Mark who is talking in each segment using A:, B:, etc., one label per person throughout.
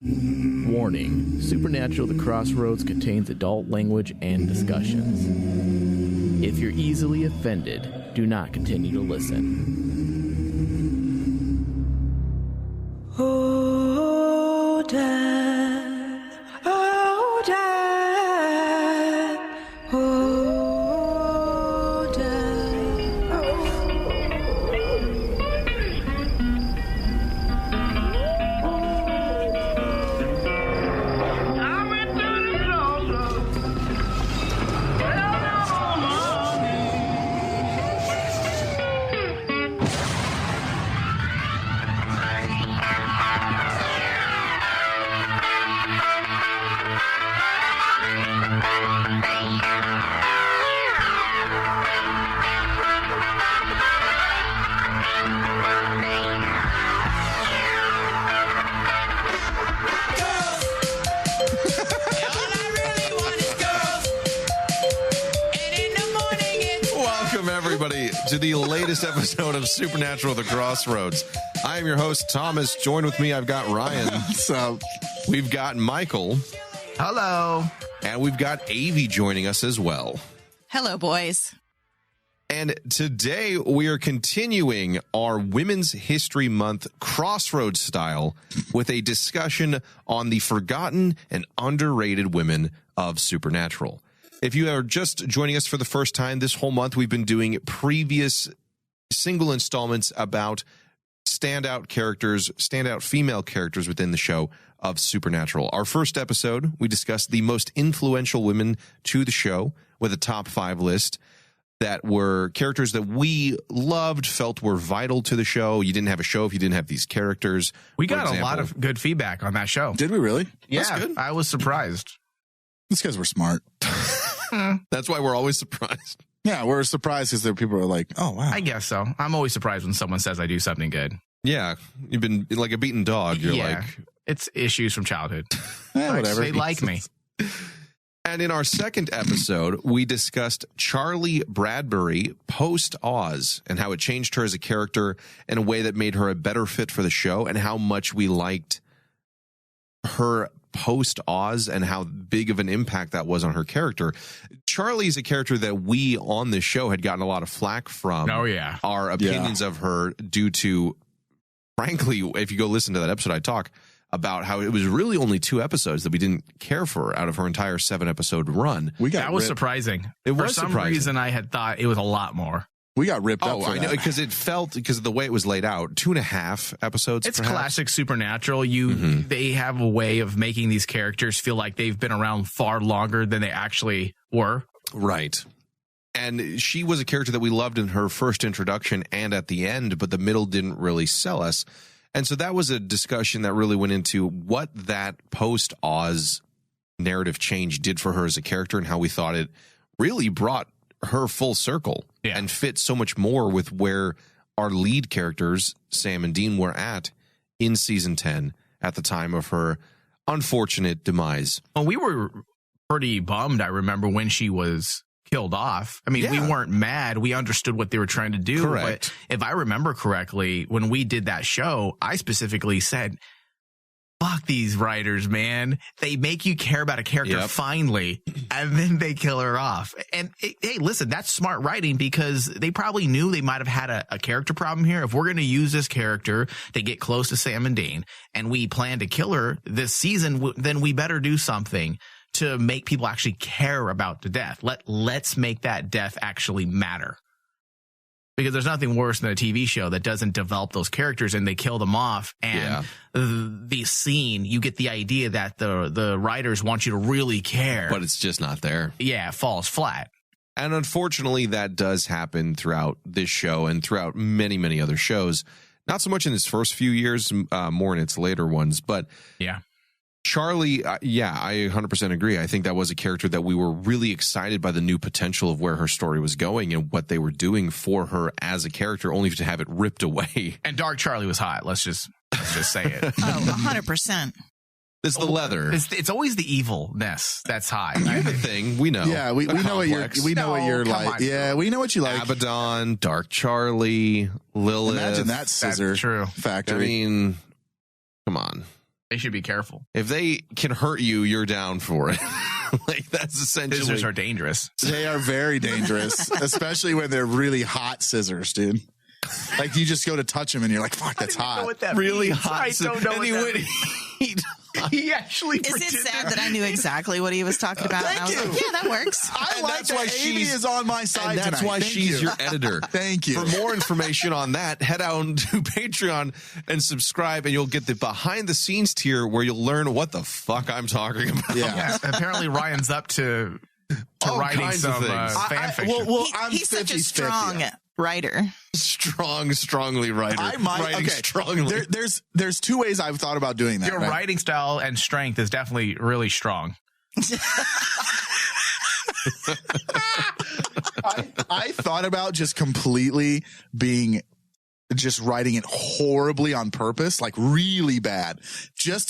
A: Warning, Supernatural The Crossroads contains adult language and discussions. If you're easily offended, do not continue to listen.
B: Oh, Dad. Oh, Dad. Oh, Dad.
C: I went to the crossroads. Fell down on my
D: Welcome, everybody, to the latest episode of Supernatural The Crossroads. I am your host, Thomas. Joined with me, I've got Ryan.
E: What's up?
D: We've got Michael.
F: Hello.
D: And we've got Avi joining us as well.
G: Hello, boys.
D: And today we are continuing our Women's History Month Crossroads style with a discussion on the forgotten and underrated women of Supernatural. If you are just joining us for the first time, this whole month we've been doing previous single installments about standout characters, standout female characters within the show of Supernatural. Our first episode, we discussed the most influential women to the show with a top 5 list that were characters that we loved, felt were vital to the show. You didn't have a show if you didn't have these characters.
F: We got a lot of good feedback on that show.
E: Did we really?
F: Yeah,
D: good.
F: I was surprised.
E: These guys were smart.
D: That's why we're always surprised.
E: Yeah, we're surprised because there people are like, oh, wow.
F: I guess so. I'm always surprised when someone says I do something good.
D: Yeah, you've been like a beaten dog. You're like,
F: it's issues from childhood.
E: Whatever.
F: They like me.
D: And in our second episode, we discussed Charlie Bradbury post-Oz and how it changed her as a character in a way that made her a better fit for the show, and how much we liked her post-Oz and how big of an impact that was on her character. Charlie's a character that we on this show had gotten a lot of flack from.
F: Oh, yeah.
D: Our opinions of her due to, frankly, if you go listen to that episode, I talk about how it was really only 2 episodes that we didn't care for out of her entire 7-episode run.
F: That was surprising. For some reason, I had thought it was a lot more.
E: We got ripped up for
D: I know, because it felt, because of the way it was laid out, 2.5 episodes.
F: It's
D: perhaps.
F: classic Supernatural. They have a way of making these characters feel like they've been around far longer than they actually were.
D: Right. And she was a character that we loved in her first introduction and at the end, but the middle didn't really sell us. And so that was a discussion that really went into what that post-Oz narrative change did for her as a character and how we thought it really brought her full circle and fit so much more with where our lead characters, Sam and Dean, were at in season 10 at the time of her unfortunate demise.
F: Well, we were pretty bummed, I remember, when she was killed off. I mean, we weren't mad. We understood what they were trying to do.
D: Correct.
F: But if I remember correctly, when we did that show, I specifically said, fuck these writers, man. They make you care about a character finally, and then they kill her off. And hey, listen, that's smart writing, because they probably knew they might have had a character problem here. If we're going to use this character to get close to Sam and Dean, and we plan to kill her this season, then we better do something to make people actually care about the death. Let's make that death actually matter. Because there's nothing worse than a TV show that doesn't develop those characters and they kill them off. And the scene, you get the idea that the writers want you to really care.
D: But it's just not there.
F: Yeah, it falls flat.
D: And unfortunately, that does happen throughout this show and throughout many, many other shows. Not so much in its first few years, more in its later ones. But
F: yeah.
D: Charlie, I 100% agree. I think that was a character that we were really excited by the new potential of where her story was going and what they were doing for her as a character, only to have it ripped away.
F: And Dark Charlie was hot. Let's just say it.
G: 100%.
D: It's the leather.
F: It's always the evilness that's high.
D: You're the thing. We know.
E: Yeah, we know what you're. We know what you're like. Yeah, we know what you like.
D: Abaddon, Dark Charlie, Lilith.
E: Imagine that scissor
F: true.
E: factory.
D: I mean, come on.
F: They should be careful.
D: If they can hurt you, you're down for it. Like, that's essentially.
F: Scissors are dangerous.
E: They are very dangerous, especially when they're really hot scissors, dude. Like, you just go to touch them and you're like, fuck, that's hot.
D: Really
F: means.
D: hot.
F: I don't know what that means. He actually
G: Is it sad that I knew exactly what he was talking about?
E: Thank
G: and I was
E: you.
G: like, yeah, that works.
E: I like that Amy is on my side
D: And that's
E: tonight.
D: why
E: Thank
D: she's
E: you.
D: your editor.
E: Thank you.
D: For more information on that, head on to Patreon and subscribe, and you'll get the behind the scenes tier where you'll learn what the fuck I'm talking about.
E: Yeah.
F: Apparently, Ryan's up to
D: All
F: writing
D: kinds of
F: some
D: things.
F: fan fiction.
E: Well, I'm
G: He's such a
E: 50-50.
G: strong writer.
D: Strongly writer.
E: I might.
D: Writing
E: Okay.
D: strongly.
E: There's two ways I've thought about doing that.
F: Your
E: right?
F: writing style and strength is definitely really strong.
E: I thought about just completely just writing it horribly on purpose, like really bad, just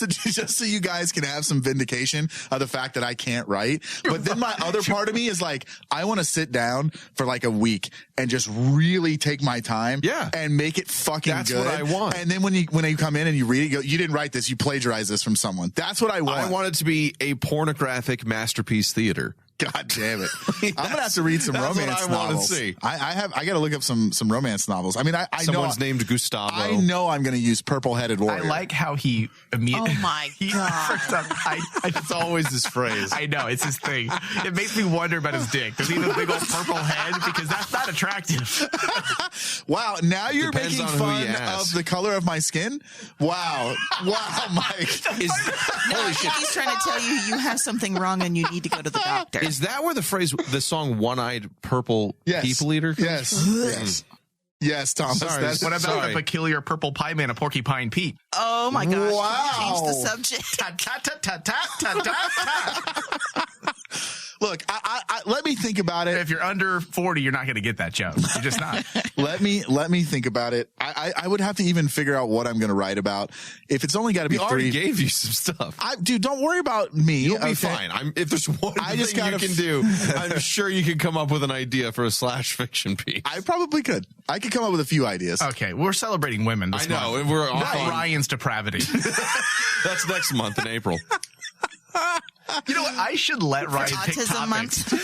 E: so you guys can have some vindication of the fact that I can't write. But then my other part of me is like, I want to sit down for like a week and just really take my time, and make it fucking
D: That's
E: good.
D: what I want.
E: And then when you come in and you read it, you go, you didn't write this, you plagiarized this from someone. That's what I want.
D: I want it to be a pornographic masterpiece theater.
E: God damn it! I'm gonna have to read some
D: that's
E: romance
D: what I wanna
E: novels.
D: see.
E: I got to look up some romance novels. I mean, I
D: Someone's
E: know
D: named Gustavo.
E: I know I'm going to use Purple-Headed Warrior.
F: I like how he immediately.
G: Oh my God.
D: It's always this phrase.
F: I know, it's his thing. It makes me wonder about his dick. Does he have a big old purple head? Because that's not attractive.
E: Wow, now you're
D: Depends
E: making
D: on who
E: fun
D: you ask.
E: of the color of my skin? Wow, Mike.
G: Holy shit. He's trying to tell you you have something wrong and you need to go to the doctor.
D: Is that where the song "One-Eyed Purple People Eater"?
E: Yes, Thomas.
D: Sorry,
F: What about the peculiar purple pie man, a Porcupine Pete?
G: Oh my gosh.
E: Wow.
G: Change the subject.
F: Ta ta ta ta ta ta ta.
E: Look, I let me think about it.
F: If you're under 40, you're not going to get that joke. You're just not.
E: Let me think about it. I would have to even figure out what I'm going to write about. If it's only got to be
D: We already
E: three.
D: gave you some stuff.
E: Dude, don't worry about me.
D: You'll be
E: okay?
D: fine. If there's one
E: I just
D: thing you
E: gotta
D: can do, I'm sure you can come up with an idea for a slash fiction piece.
E: I probably could. I could come up with a few ideas.
F: Okay, we're celebrating women this
D: I know,
F: month.
D: and we're
F: Not
D: off on-
F: Ryan's depravity.
D: That's next month in April.
F: You know what? I should let Ryan pick
G: Autism
F: topics.
G: month.
E: Wait,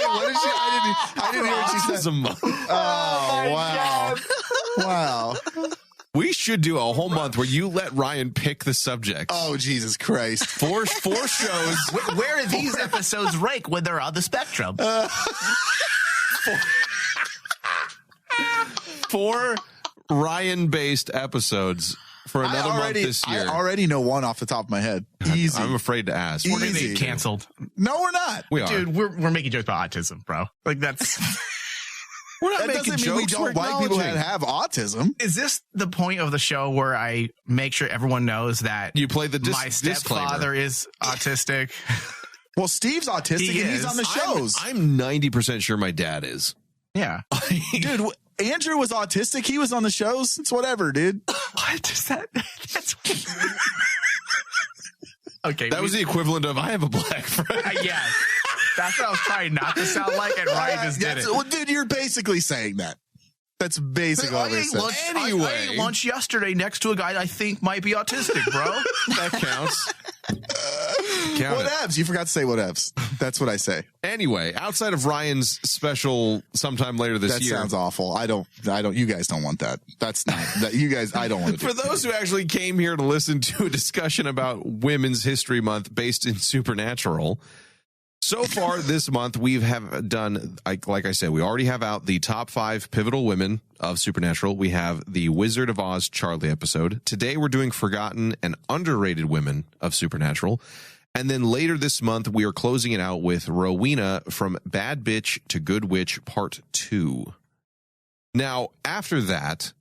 E: what did she? I didn't hear what she said.
D: Autism month.
E: Oh, wow. Wow.
D: We should do a whole month where you let Ryan pick the subjects.
E: Oh, Jesus Christ.
D: Four shows.
F: Where are these episodes rank when they're on the spectrum?
D: Four Ryan-based episodes for another month this year.
E: I already know one off the top of my head. Easy.
D: I'm afraid to ask.
F: We're going to
E: easy.
F: get canceled.
E: No, we're not.
D: We are.
F: Dude, we're making jokes about autism, bro. Like, that's...
D: We're not
E: That
D: making
E: doesn't mean we
D: jokes.
E: don't
D: We're
E: like people that
D: acknowledging.
E: have autism.
F: Is this the point of the show where I make sure everyone knows that
D: You play the
F: my stepfather
D: disclaimer.
F: is autistic?
E: Well, Steve's autistic
F: He
E: and he's
F: is.
E: on the shows.
D: I'm 90% sure my dad is.
F: Yeah.
E: Dude, Andrew was autistic. He was on the shows. It's whatever, dude.
F: What is that? That's... Okay.
D: That was the equivalent of I have a black friend.
F: Yeah. That's what I was trying not to sound like, and Ryan just did it.
E: Well, dude, you're basically saying that. That's basically what we're saying.
D: Anyway.
F: I ate lunch yesterday next to a guy I think might be autistic, bro.
D: That counts. Count it.
E: Whatevs. You forgot to say whatevs. That's what I say.
D: Anyway, outside of Ryan's special sometime later this
E: That
D: year.
E: sounds awful. I don't, you guys don't want that. That's not, that you guys, I don't want to
D: For those who actually came here to listen to a discussion about Women's History Month based in Supernatural, so far this month we have done, like I said, we already have out the top 5 pivotal women of Supernatural. We have the Wizard of Oz Charlie episode. Today we're doing forgotten and underrated women of Supernatural. And then later this month we are closing it out with Rowena from Bad Bitch to Good Witch Part 2. Now, after that,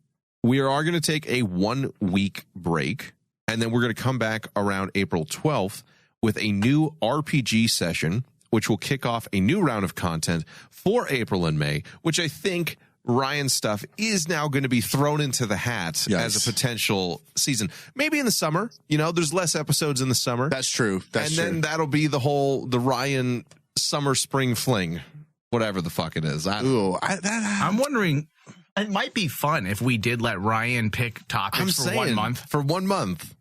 D: we are going to take a 1-week break, and then we're going to come back around April 12th with a new RPG session, which will kick off a new round of content for April and May, which I think Ryan's stuff is now going to be thrown into the hat as a potential season. Maybe in the summer, there's less episodes in the summer.
E: That's true.
D: And then that'll be the Ryan summer spring fling, whatever the fuck it is.
F: I'm wondering, It might be fun if we did let Ryan pick topics for 1 month.
D: For 1 month.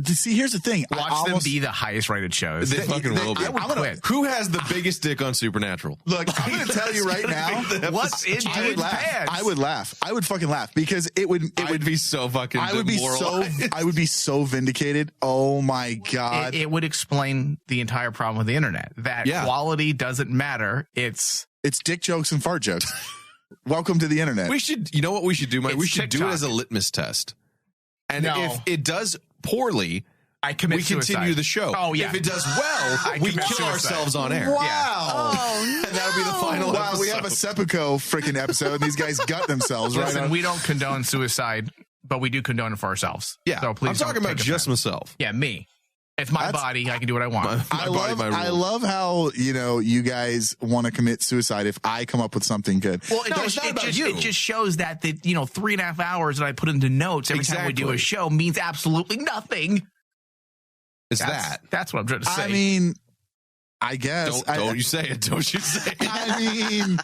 E: See, here's the thing.
F: Watch them be the highest rated shows.
D: They fucking will be.
F: I would quit.
D: Who has the biggest dick on Supernatural?
E: Look, I'm going to tell you right now.
F: What's in dude's pants?
E: I would laugh. I would fucking laugh because it would
D: be so fucking
E: I would be so vindicated. Oh my God.
F: It would explain the entire problem with the internet. That quality doesn't matter. It's
E: dick jokes and fart jokes. Welcome to the internet.
D: You know what we should do, Mike? We should
F: TikTok.
D: do it as a litmus test. And
F: No.
D: if it does poorly,
F: I commit
D: we
F: suicide.
D: continue the show.
F: Oh, yeah.
D: If it does well, we
F: commit
D: kill
F: suicide.
D: ourselves on air.
E: Wow.
G: Oh,
D: And that'll be the final
E: Wow,
D: episode.
E: we have a Seppuku freaking episode, and these guys gut themselves, right?
F: Listen, we don't condone suicide, but we do condone it for ourselves.
D: Yeah,
F: So please
D: I'm talking
F: don't
D: about
F: take
D: just
F: offense.
D: myself.
F: Yeah, me. It's my body. I can do what I want.
D: My body, my rules.
E: I love how, you guys want to commit suicide if I come up with something good.
F: Well,
D: it's not about you.
F: It just shows that the 3.5 hours that I put into notes every time we do a
D: Exactly.
F: show means absolutely nothing. That's what I'm trying to say.
E: I mean, I guess.
D: Don't you say it. Don't you say it.
E: I mean,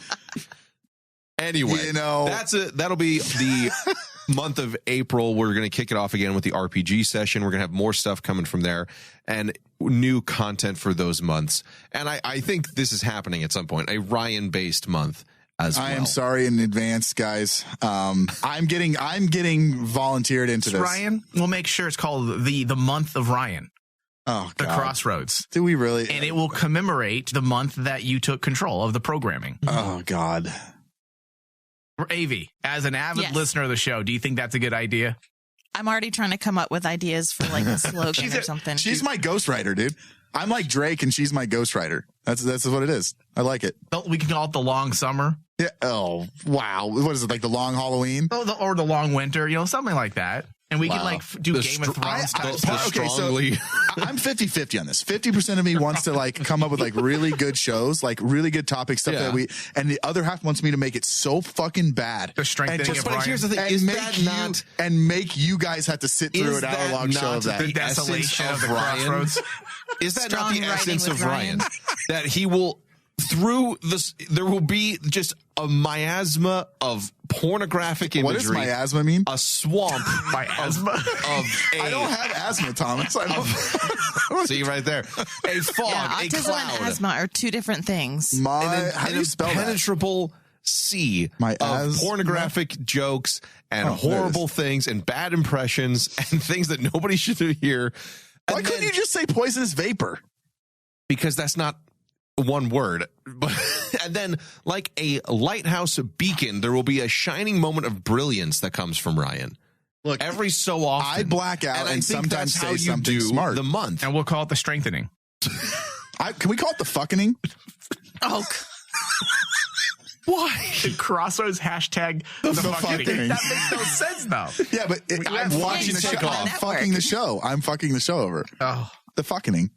D: Anyway, that'll be the month of April. We're going to kick it off again with the RPG session. We're going to have more stuff coming from there and new content for those months. And I think this is happening at some point, a Ryan-based month as well.
E: I am sorry in advance, guys. I'm getting volunteered into this.
F: Ryan, we'll make sure it's called the month of Ryan.
E: Oh,
F: The
E: God.
F: Crossroads.
E: Do we really?
F: And it will commemorate the month that you took control of the programming.
E: Oh, God.
F: Avi, as an avid
G: Yes.
F: listener of the show, do you think that's a good idea?
G: I'm already trying to come up with ideas for like a slogan or something.
E: She's my ghostwriter, dude. I'm like Drake, and she's my ghostwriter. That's what it is. I like it.
F: We can call it the long summer.
E: Yeah. Oh, wow. What is it, like the long Halloween?
F: Or the long winter, something like that. And we can
E: Wow.
F: do
D: The
F: Game of Thrones type
E: Okay,
F: stuff.
D: strongly.
E: so I'm 50-50 on this. 50% of me wants to come up with really good shows, really good topic stuff
D: Yeah.
E: and the other half wants me to make it so fucking bad.
F: The strengthening of
D: But
F: Ryan.
D: here's the thing:
E: And
D: is
E: make
D: that
E: you
D: not
E: and make you guys have to sit through
D: Is
E: an
D: that
E: hour-long show
D: not
E: of that.
F: the desolation of the Crossroads.
D: Is that
G: Strong
D: not the
G: writing
D: essence
G: with
D: of Ryan? That he will, through this, there will be just a miasma of pornographic imagery.
E: What does miasma mean?
D: A swamp
F: Miasma?
E: I don't have asthma, Thomas. I don't.
D: See right there. A fog,
G: yeah,
D: a
G: autism
D: cloud.
G: and asthma are two different things.
E: How do you spell that?
D: Impenetrable sea
E: My
D: of
E: asthma?
D: pornographic jokes and
E: Oh, there it
D: horrible
E: is.
D: things and bad impressions and things that nobody should hear.
E: Why
D: And
E: couldn't
D: then-
E: you just say poisonous vapor?
D: Because that's not one word. And then, like a lighthouse beacon, there will be a shining moment of brilliance that comes from Ryan.
E: Look,
D: Every so often,
E: I black out
D: and I
E: and
D: think
E: sometimes
D: that's how
E: say
D: you
E: something
D: do
E: smart.
D: the month.
F: And we'll call it the strengthening.
E: Can we call it the fucking?
G: Oh,
F: Why? The Crossroads hashtag the fucking.
E: fucking.
F: That makes no sense, though.
E: Yeah, but I'm
G: have
E: watching the
G: fucking
E: show.
G: on
E: I'm
G: network.
E: fucking the show. I'm fucking the show over.
F: Oh.
E: The fucking.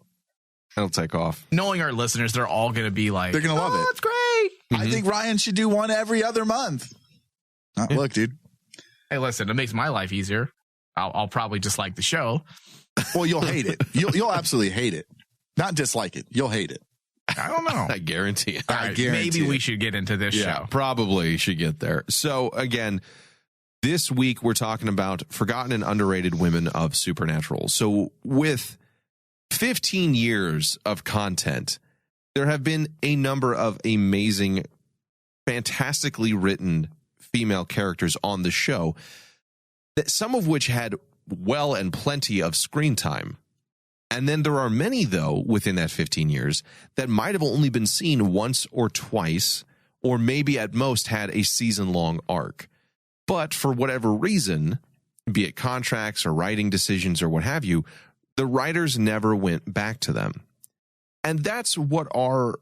D: That'll take off.
F: Knowing our listeners, they're all going to be like,
E: They're gonna love it.
F: That's great.
E: I think Ryan should do one every other month. Look, dude.
F: Hey, listen, it makes my life easier. I'll probably just like the show.
E: Well, you'll hate it. You'll absolutely hate it. Not dislike it. You'll hate it.
F: I don't know.
D: I guarantee it.
F: All
E: I
F: right,
E: guarantee
F: maybe we
E: it.
F: should get into this show.
D: Probably should get there. So again, this week we're talking about forgotten and underrated women of Supernatural. So with 15 years of content, there have been a number of amazing, fantastically written female characters on the show, that some of which had well and plenty of screen time. And then there are many, though, within that 15 years that might have only been seen once or twice, or maybe at most had a season-long arc. But for whatever reason, be it contracts or writing decisions or what have you, the writers never went back to them. And that's what our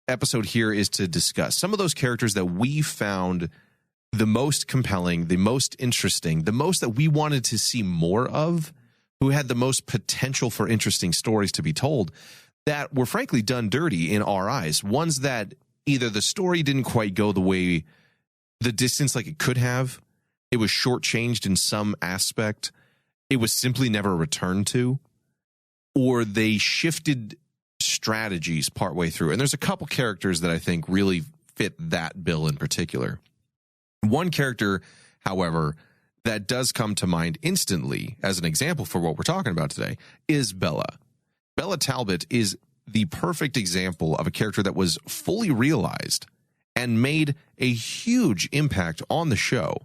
D: episode here is to discuss. Some of those characters that we found the most compelling, the most interesting, the most that we wanted to see more of, who had the most potential for interesting stories to be told, that were frankly done dirty in our eyes. Ones that either the story didn't quite go the way, the distance like it could have, it was shortchanged in some aspect, it was simply never returned to, or they shifted strategies partway through. And there's a couple characters that I think really fit that bill in particular. One character, however, that does come to mind instantly as an example for what we're talking about today is Bella. Bella Talbot is the perfect example of a character that was fully realized and made a huge impact on the show.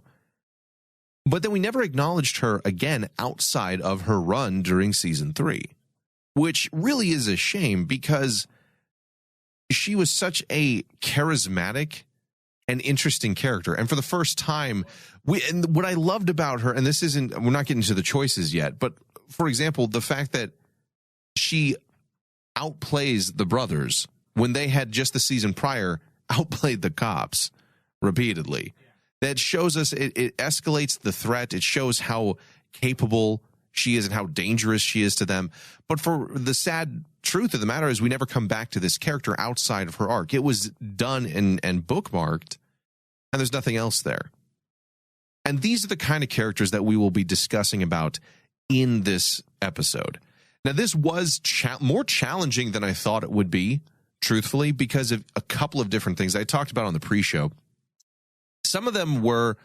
D: But then we never acknowledged her again outside of her run during season 3, which really is a shame because she was such a charismatic and interesting character. And for the first time, and what I loved about her, and we're not getting to the choices yet, but for example, the fact that she outplays the brothers when they had just the season prior outplayed the cops repeatedly. That shows us, it escalates the threat. It shows how capable she is and how dangerous she is to them. But for the sad truth of the matter is we never come back to this character outside of her arc. It was done and bookmarked, and there's nothing else there. And these are the kind of characters that we will be discussing about in this episode. Now, this was more challenging than I thought it would be, truthfully, because of a couple of different things I talked about on the pre-show. Some of them were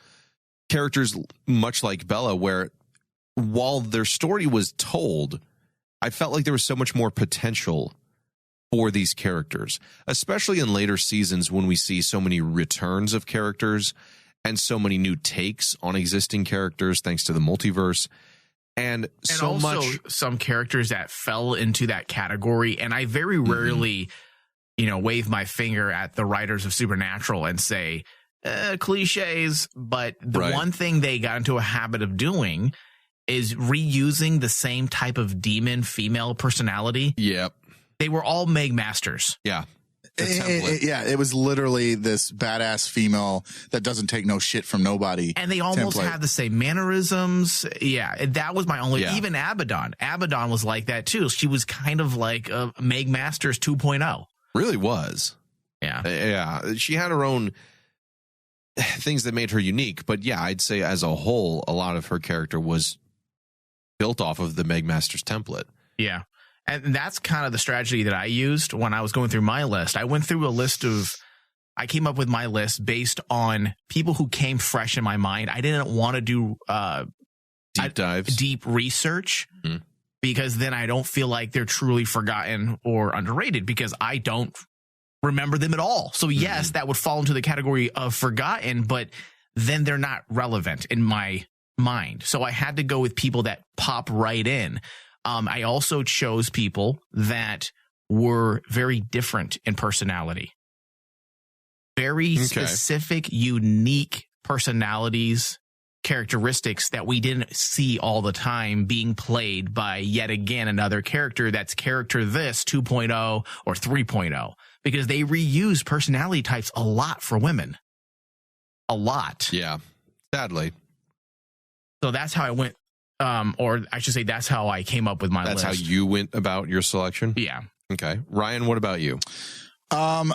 D: characters much like Bella, where while their story was told, I felt like there was so much more potential for these characters, especially in later seasons when we see so many returns of characters and so many new takes on existing characters thanks to the multiverse. And so
F: also
D: much
F: some characters that fell into that category. And I very rarely, wave my finger at the writers of Supernatural and say, cliches, but the one thing they got into a habit of doing is reusing the same type of demon female personality.
D: Yep.
F: They were all Meg Masters.
D: Yeah.
E: It was literally this badass female that doesn't take no shit from nobody.
F: And they almost had the same mannerisms. Yeah, that was my only... Yeah. Even Abaddon. Abaddon was like that, too. She was kind of like Meg Masters 2.0.
D: Really was.
F: Yeah.
D: Yeah. She had her own things that made her unique. But yeah, I'd say as a whole, a lot of her character was built off of the Meg Masters template.
F: Yeah. And that's kind of the strategy that I used when I was going through my list. I went through I came up with my list based on people who came fresh in my mind. I didn't want to do
D: deep dives,
F: deep research, because then I don't feel like they're truly forgotten or underrated because I don't remember them at all. So yes, that would fall into the category of forgotten, but then they're not relevant in my mind. So I had to go with people that pop right in. I also chose people that were very different in personality. Very specific, unique personalities, characteristics that we didn't see all the time being played by yet again another character that's character this 2.0 or 3.0, because they reuse personality types a lot for women. A lot.
D: Yeah, sadly.
F: So that's how I went. Or I should say that's how I came up with my list.
D: That's how you went about your selection?
F: Yeah.
D: Okay. Ryan, what about you?
E: I'll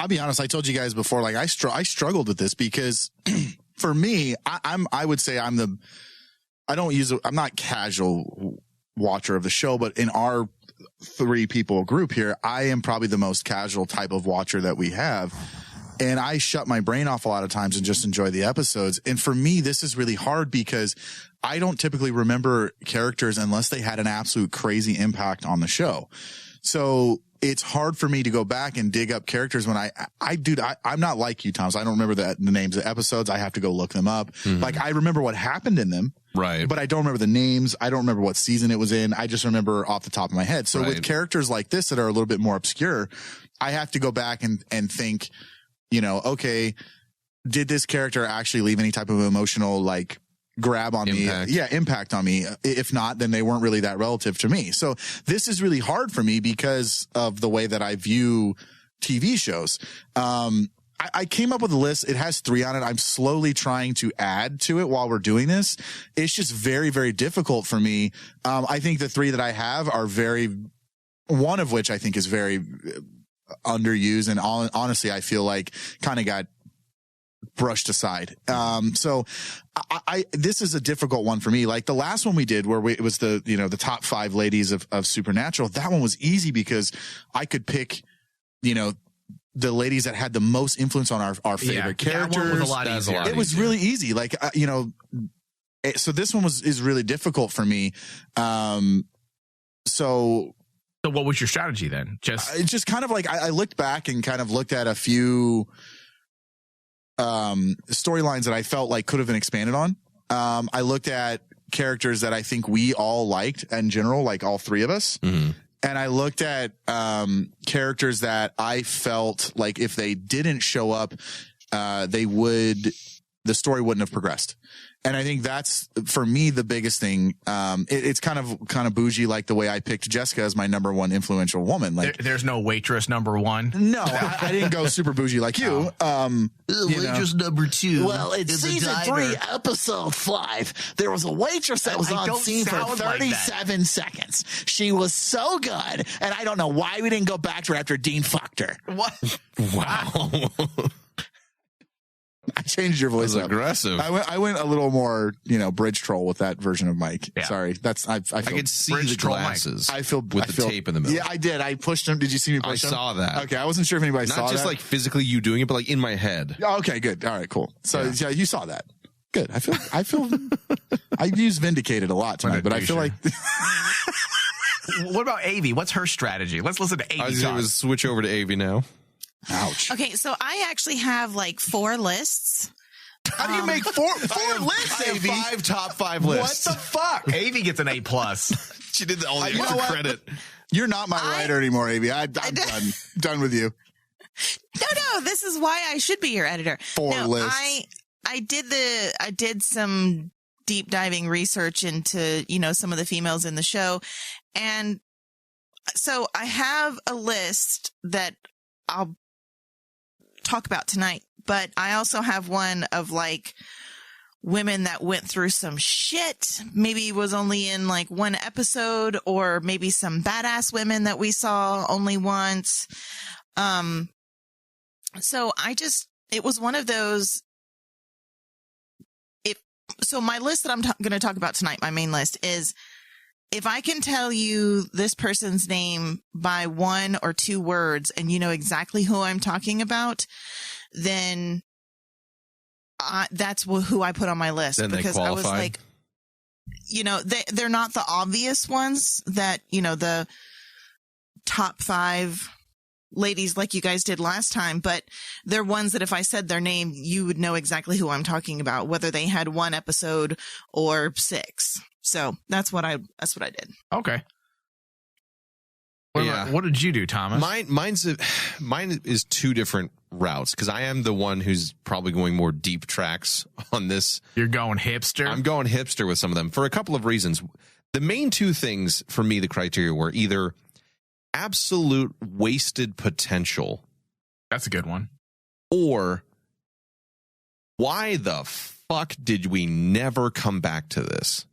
E: be honest. I told you guys before, like I struggled with this because for me, I would say I'm not casual watcher of the show, but in our 3 people group here, I am probably the most casual type of watcher that we have. And I shut my brain off a lot of times and just enjoy the episodes. And for me, this is really hard because I don't typically remember characters unless they had an absolute crazy impact on the show. So it's hard for me to go back and dig up characters when I'm not like you, Tom. So I don't remember the names of episodes. I have to go look them up. Like I remember what happened in them.
D: Right.
E: But I don't remember the names. I don't remember what season it was in. I just remember off the top of my head. So with characters like this that are a little bit more obscure, I have to go back and think, okay, did this character actually leave any type of emotional, like, grab on
D: impact.
E: me? Yeah, impact on me. If not, then they weren't really that relative to me. So this is really hard for me because of the way that I view TV shows. I came up with a list. It has 3 on it. I'm slowly trying to add to it while we're doing this. It's just very, very difficult for me. I think the 3 that I have are one of which I think is very underused, and honestly I feel like kind of got brushed aside. So this is a difficult one for me. Like the last one we did where it was the top 5 ladies of Supernatural, that one was easy because I could pick the ladies that had the most influence on our favorite characters.
F: That one was a lot easier.
E: It was really easy. Like, so this one is really difficult for me. So
F: what was your strategy then?
E: Just kind of like, I looked back and kind of looked at a few storylines that I felt like could have been expanded on. I looked at characters that I think we all liked in general, like all three of us. Mm-hmm. And I looked at characters that I felt like if they didn't show up, the story wouldn't have progressed. And I think that's, for me, the biggest thing. It's kind of bougie, like the way I picked Jessica as my number one influential woman. Like,
F: there's no waitress number one.
E: No, I didn't go super bougie like you.
F: Waitress number two.
H: Well, in season 3, episode 5, there was a waitress that was on scene for 37 seconds. She was so good, and I don't know why we didn't go back to her after Dean fucked her.
F: What?
D: Wow.
E: I changed your voice up.
D: Aggressive.
E: I went a little more, bridge troll with that version of Mike.
F: Yeah.
E: Sorry. I
D: could see the glasses.
E: I feel
D: with the tape in the middle.
E: Yeah, I did. I pushed him. Did you see me push him?
D: I saw that.
E: Okay. I wasn't sure if anybody saw that.
D: Not just like physically you doing it, but like in my head.
E: Okay, good. All right, cool. So yeah, you saw that. Good. I feel I use vindicated a lot tonight, but I feel like
F: What about Avi? What's her strategy? Let's listen to Avi.
D: I was going to switch over to Avi now.
E: Ouch.
G: Okay, so I actually have like 4 lists.
E: How do you make four lists,
D: I have
E: Avi?
D: 5 top 5 lists.
E: What the fuck?
F: Avi gets an A+.
D: She did all the
E: You know
D: extra
E: what?
D: credit.
E: You're not my writer anymore, Avi. I'm done with you.
G: No, this is why I should be your editor.
E: 4 lists.
G: I did some deep diving research into, some of the females in the show. And so I have a list that I'll talk about tonight, but I also have one of like women that went through some shit, maybe was only in like one episode, or maybe some badass women that we saw only once. So it was one of those. So my list that I'm going to talk about tonight, my main list, is if I can tell you this person's name by 1 or 2 words and you know exactly who I'm talking about, then that's who I put on my list.
D: Then
G: because I was like, they're not the obvious ones that, the top 5 ladies like you guys did last time, but they're ones that if I said their name, you would know exactly who I'm talking about, whether they had 1 episode or 6. So that's what I did.
F: Okay. What did you do, Thomas?
D: Mine is 2 different routes, because I am the one who's probably going more deep tracks on this.
F: You're going hipster?
D: I'm going hipster with some of them for a couple of reasons. The main 2 things for me, the criteria were either absolute wasted potential.
F: That's a good one.
D: Or why the fuck did we never come back to this?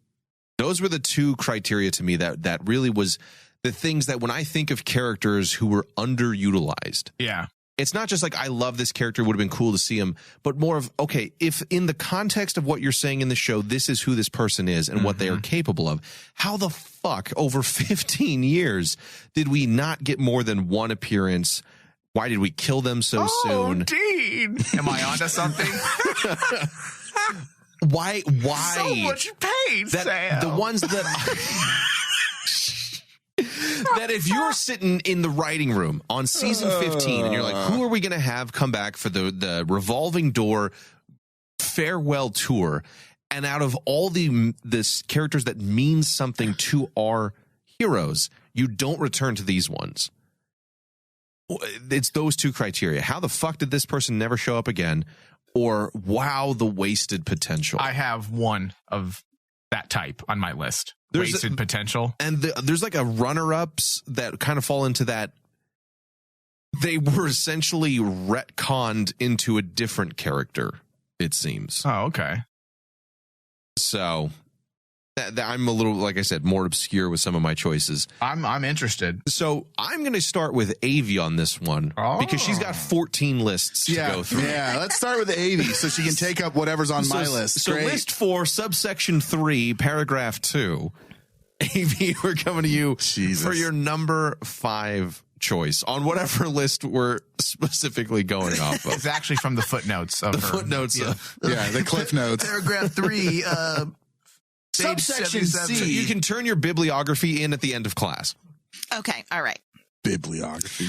D: Those were the 2 criteria to me that really was the things that when I think of characters who were underutilized.
F: Yeah.
D: It's not just like, I love this character, would have been cool to see him, but more of, okay, if in the context of what you're saying in the show, this is who this person is and what they are capable of, how the fuck over 15 years did we not get more than 1 appearance? Why did we kill them so soon?
F: Dean! Am I onto something?
D: Why?
F: So much pain, Sam.
D: The ones that... that if you're sitting in the writing room on season 15 and you're like, who are we going to have come back for the revolving door farewell tour? And out of all the characters that mean something to our heroes, you don't return to these ones. It's those 2 criteria. How the fuck did this person never show up again? Or wow, the wasted potential.
F: I have one of that type on my list. Wasted potential.
D: And there's like a runner-ups that kind of fall into that. They were essentially retconned into a different character, it seems.
F: Oh, okay.
D: So I'm a little, like I said, more obscure with some of my choices.
F: I'm interested.
D: So I'm going to start with Avi on this one because she's got 14 lists to go through.
E: Yeah, let's start with Avi so she can take up whatever's on my list.
D: So list 4, subsection 3, paragraph 2. Avi, we're coming to you for your number 5 choice on whatever list we're specifically going off of.
F: It's actually from the footnotes of
D: The
F: her.
D: footnotes.
E: The cliff notes.
F: Paragraph 3,
E: Subsection C.
D: So you can turn your bibliography in at the end of class.
G: Okay. All right.
E: Bibliography.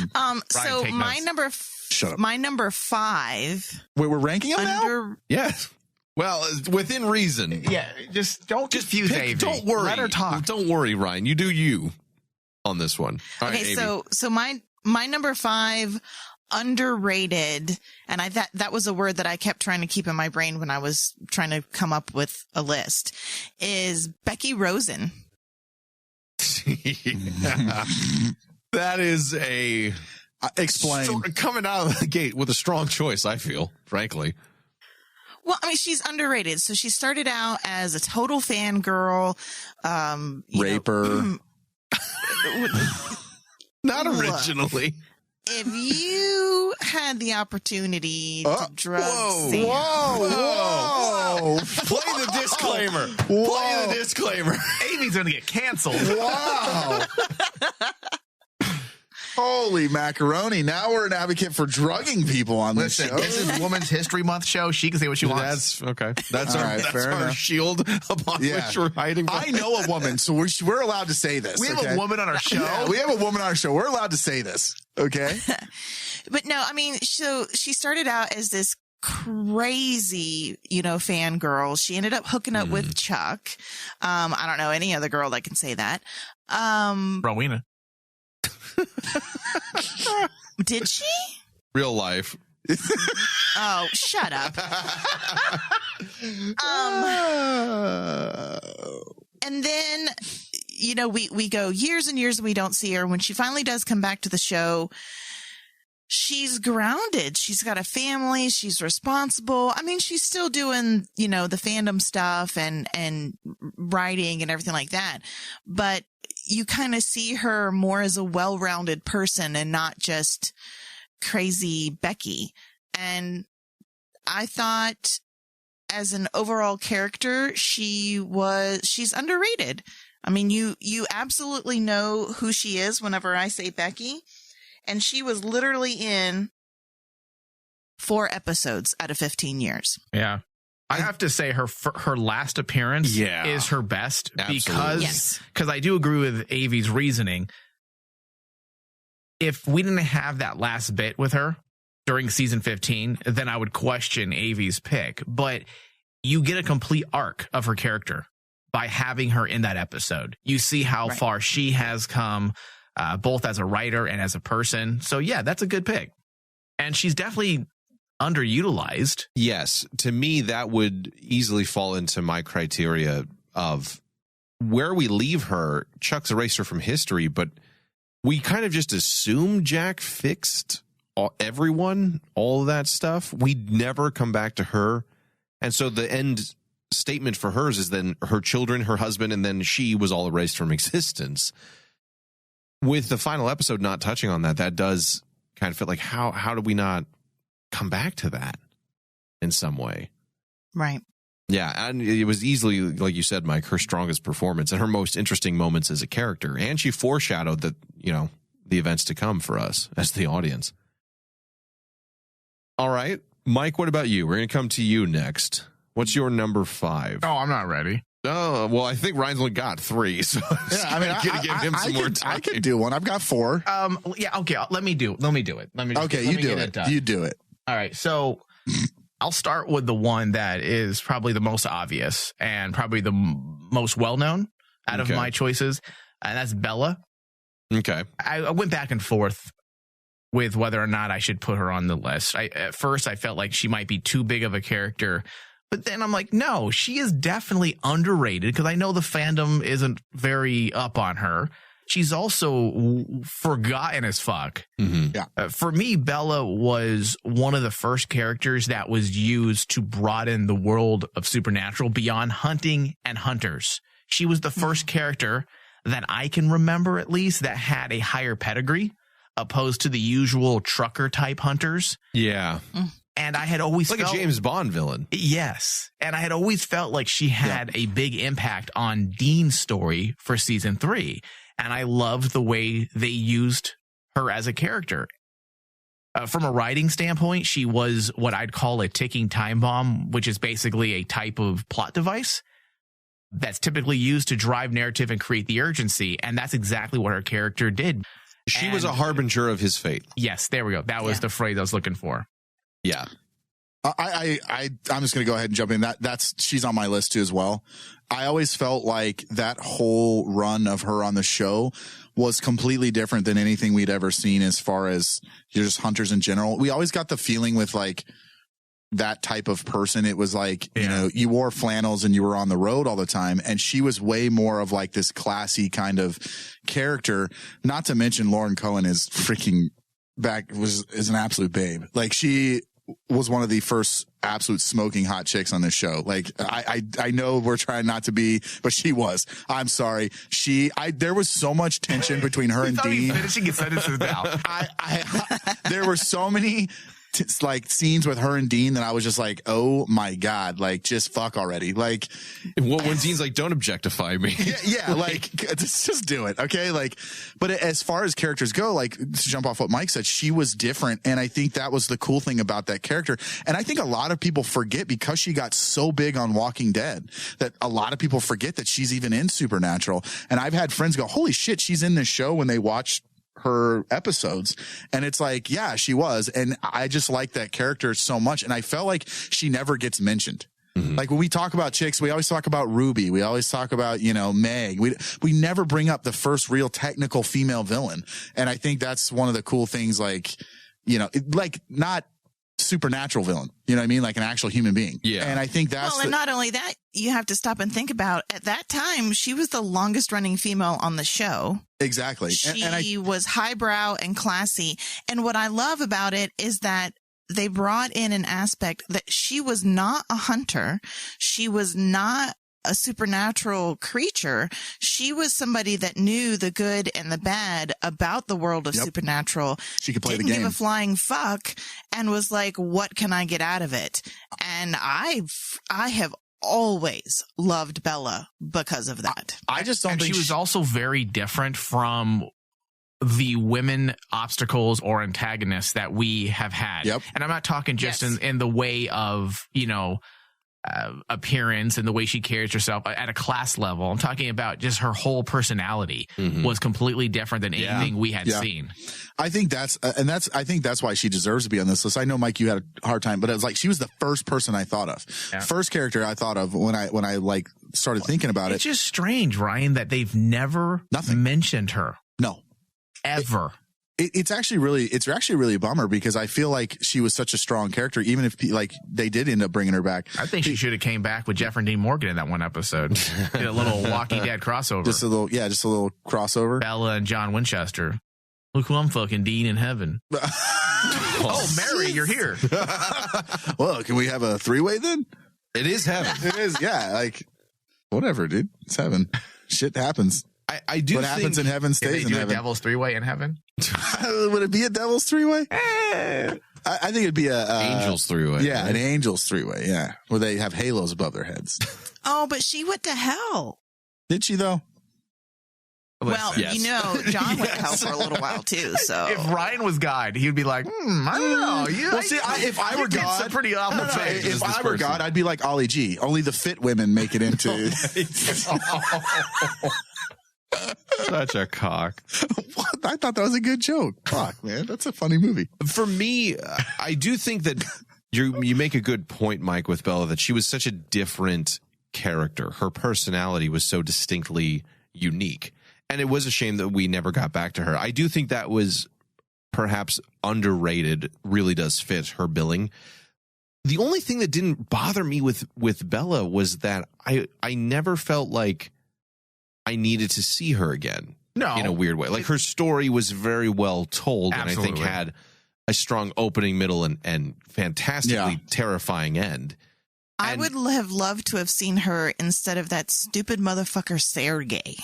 G: So
F: take
G: my
F: notes.
E: Shut up.
G: my number 5
E: Wait, we're ranking them now?
G: under
D: Yes. Well, within reason.
F: Yeah, just don't confuse
D: pick-
F: Avy.
D: Don't worry.
F: Let her talk.
D: Don't worry, Ryan. You do you on this one. All right,
G: okay,
D: Avy.
G: so my number 5 underrated, and that was a word that I kept trying to keep in my brain when I was trying to come up with a list, is Becky Rosen.
D: That is a
E: Explain.
D: coming out of the gate with a strong choice, I feel, frankly.
G: Well, I mean, she's underrated. So she started out as a total fangirl,
E: Raper.
D: Not
G: Look.
D: originally.
G: If you had the opportunity to drug Sam,
E: Whoa.
D: Play the disclaimer.
E: Whoa.
D: Play the disclaimer.
F: Amy's going to get canceled.
E: Wow. Holy macaroni. Now we're an advocate for drugging people on this
F: Listen,
E: show.
F: this is Women's History Month show. She can say what she wants.
D: That's okay. That's
E: All
D: our,
E: right,
D: that's
E: fair
D: our
E: enough.
D: shield upon
E: Yeah.
D: which we're hiding.
E: I know a woman, so we're allowed to say this.
F: We have
E: okay?
F: a woman on our show.
E: Yeah, we have a woman on our show. We're allowed to say this. Okay.
G: But no, I mean, so she started out as this crazy, fangirl. She ended up hooking up with Chuck. I don't know any other girl that can say that.
F: Rowena.
G: Did she?
D: Real life.
G: Oh, shut up. And then, we go years and years and we don't see her. When she finally does come back to the show, she's grounded. She's got a family. She's responsible. I mean, she's still doing, the fandom stuff and writing and everything like that. But you kind of see her more as a well-rounded person and not just crazy Becky. And I thought as an overall character, she's underrated. I mean, you absolutely know who she is whenever I say Becky. And she was literally in 4 episodes out of 15 years.
F: Yeah. I have to say her last appearance is her best.
D: Absolutely.
F: Because I do agree with Avy's reasoning. If we didn't have that last bit with her during season 15, then I would question Avy's pick. But you get a complete arc of her character by having her in that episode. You see how far she has come, both as a writer and as a person. So yeah, that's a good pick. And she's definitely underutilized.
D: Yes. To me, that would easily fall into my criteria of where we leave her. Chuck's erased her from history, but we kind of just assume Jack fixed everyone, all of that stuff. We'd never come back to her. And so the end statement for hers is then her children, her husband, and then she was all erased from existence. With the final episode not touching on that, that does kind of feel like how do we not come back to that in some way?
G: Right.
D: Yeah, and it was easily, like you said, Mike, her strongest performance and her most interesting moments as a character. And she foreshadowed that, the events to come for us as the audience. All right, Mike, what about you? We're going to come to you next. What's your number 5?
F: Oh, I'm not ready.
D: Oh, well, I think Ryan's only got 3, so I'm going to give him some more time.
E: I could do one. I've got 4.
F: Yeah, okay, let me do it.
E: Okay, you do it. You do it.
F: All right, so I'll start with the one that is probably the most obvious and probably the most well-known out of my choices, and that's Bella.
D: Okay.
F: I went back and forth with whether or not I should put her on the list. At first, I felt like she might be too big of a character, but then I'm like, no, she is definitely underrated because I know the fandom isn't very up on her. She's also forgotten as fuck.
D: Mm-hmm.
E: Yeah.
F: For me, Bella was one of the first characters that was used to broaden the world of Supernatural beyond hunting and hunters. She was the first character that I can remember, at least, that had a higher pedigree opposed to the usual trucker type hunters.
D: Yeah.
F: And I had always
D: like
F: felt,
D: a James Bond villain.
F: Yes. And I had always felt like she had a big impact on Dean's story for season 3. And I loved the way they used her as a character. From a writing standpoint, she was what I'd call a ticking time bomb, which is basically a type of plot device that's typically used to drive narrative and create the urgency. And that's exactly what her character did.
D: She was a harbinger of his fate.
F: Yes, there we go. That was the phrase I was looking for.
D: Yeah.
E: I'm just going to go ahead and jump in. She's on my list too as well. I always felt like that whole run of her on the show was completely different than anything we'd ever seen as far as just hunters in general. We always got the feeling with like that type of person. It was like, you know, you wore flannels and you were on the road all the time. And she was way more of like this classy kind of character. Not to mention Lauren Cohen is freaking is an absolute babe. Like she was one of the first absolute smoking hot chicks on this show. Like I know we're trying not to be, but she was. I'm sorry. There was so much tension between her and Dean.
F: Finishing his sentences now.
E: There were so many like scenes with her and Dean that I was just like, oh my God, like just fuck already. Like
D: when Dean's like, don't objectify me.
E: Yeah, like just do it. Okay. Like, but as far as characters go, like to jump off what Mike said, she was different. And I think that was the cool thing about that character. And I think a lot of people forget because she got so big on Walking Dead that a lot of people forget that she's even in Supernatural. And I've had friends go, holy shit, she's in this show when they watch her episodes. And it's like, yeah, she was. And I just like that character so much. And I felt like she never gets mentioned. Mm-hmm. Like when we talk about chicks, we always talk about Ruby. We always talk about, you know, Meg. We never bring up the first real technical female villain. And I think that's one of the cool things, like, you know, like not supernatural villain, you know what I mean? Like an actual human being.
D: Yeah.
E: And I think that's
G: and not only that, you have to stop and think about at that time, she was the longest running female on the show.
E: Exactly.
G: She was highbrow and classy. And what I love about it is that they brought in an aspect that she was not a hunter. She was not a supernatural creature. She was somebody that knew the good and the bad about the world of supernatural.
E: She could play the game.
G: Didn't give a flying fuck and was like, what can I get out of it? And I have always loved Bella because of that.
E: I just don't think
F: she was also very different from the women obstacles or antagonists that we have had.
E: Yep.
F: And I'm not talking just in the way of, you know, appearance and the way she carries herself at a class level. I'm talking about just her whole personality was completely different than anything we had seen.
E: I think I think that's why she deserves to be on this list. I know, Mike, you had a hard time, but it was like she was the first person I thought of. Yeah. First character I thought of when I like started thinking about it.
F: It's just strange, Ryan, that they've never mentioned her.
E: No.
F: Ever.
E: It's actually really a bummer because I feel like she was such a strong character, even if like they did end up bringing her back.
F: I think she should have came back with Jeffrey Dean Morgan in that one episode. Did a little Walking Dead crossover.
E: Just a little crossover.
F: Bella and John Winchester. Look who I'm fucking, Dean in heaven. Oh, Mary, you're here.
E: Well, can we have a three-way then?
D: It is heaven.
E: It is, yeah. Like, whatever, dude. It's heaven. Shit happens.
D: I do.
E: What happens in heaven stays in heaven.
F: A devil's three-way in heaven?
E: Would it be a devil's three-way? I think it'd be a
D: angel's three-way.
E: Yeah, an angel's three-way. Yeah, where they have halos above their heads.
G: Oh, but she went to hell.
E: Did she though?
G: Well, you know, John went to hell for a little while too. So
F: if Ryan was God, he'd be like, I don't know.
E: Well, see, if I were God, if I were God, I'd be like Ollie G. Only the fit women make it into.
D: Such a cock.
E: What? I thought that was a good joke. Fuck, man. That's a funny movie.
D: For me, I do think that you make a good point, Mike, with Bella, that she was such a different character. Her personality was so distinctly unique. And it was a shame that we never got back to her. I do think that was perhaps underrated, really does fit her billing. The only thing that didn't bother me with Bella was that I never felt like I needed to see her again.
F: No.
D: In a weird way. Like her story was very well told.
F: Absolutely.
D: And I think had a strong opening, middle, and fantastically terrifying end.
G: I would have loved to have seen her instead of that stupid motherfucker Sergey.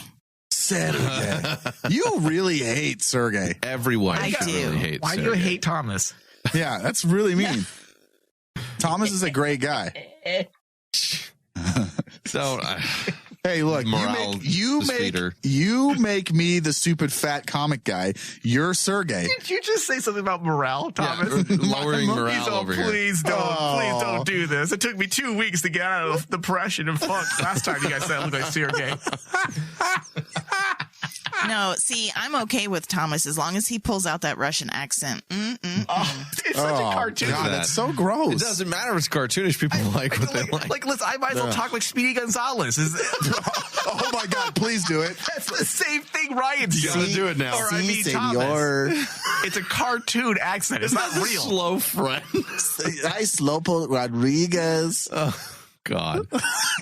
E: Sergey. You really hate Sergey.
D: Everyone
G: I do.
D: really hates
F: Why
D: Sergey.
F: do you hate Thomas?
E: Yeah, that's really mean. Thomas is a great guy.
D: So
E: Hey, look,
D: morale
E: you make me the stupid fat comic guy. You're Sergey.
F: Did you just say something about morale, Thomas?
D: Yeah, lowering morale
F: Oh,
D: over here.
F: please don't do this. It took me 2 weeks to get out of depression and funk. Last time you guys said I looked like Sergey.
G: No, see, I'm okay with Thomas as long as he pulls out that Russian accent.
F: It's such a cartoon.
E: God, that's so gross.
D: It doesn't matter if it's cartoonish. People like what they like.
F: Like, listen, I might as well talk like Speedy Gonzalez.
E: Oh my God, please do it.
F: That's the same thing Ryan's
D: You gotta do it now.
F: Or I
E: Si,
F: mean,
E: senor.
F: Thomas. It's a cartoon accent. It's not real.
D: Slow friend.
E: Hi, Slowpoke Rodriguez.
D: Oh God.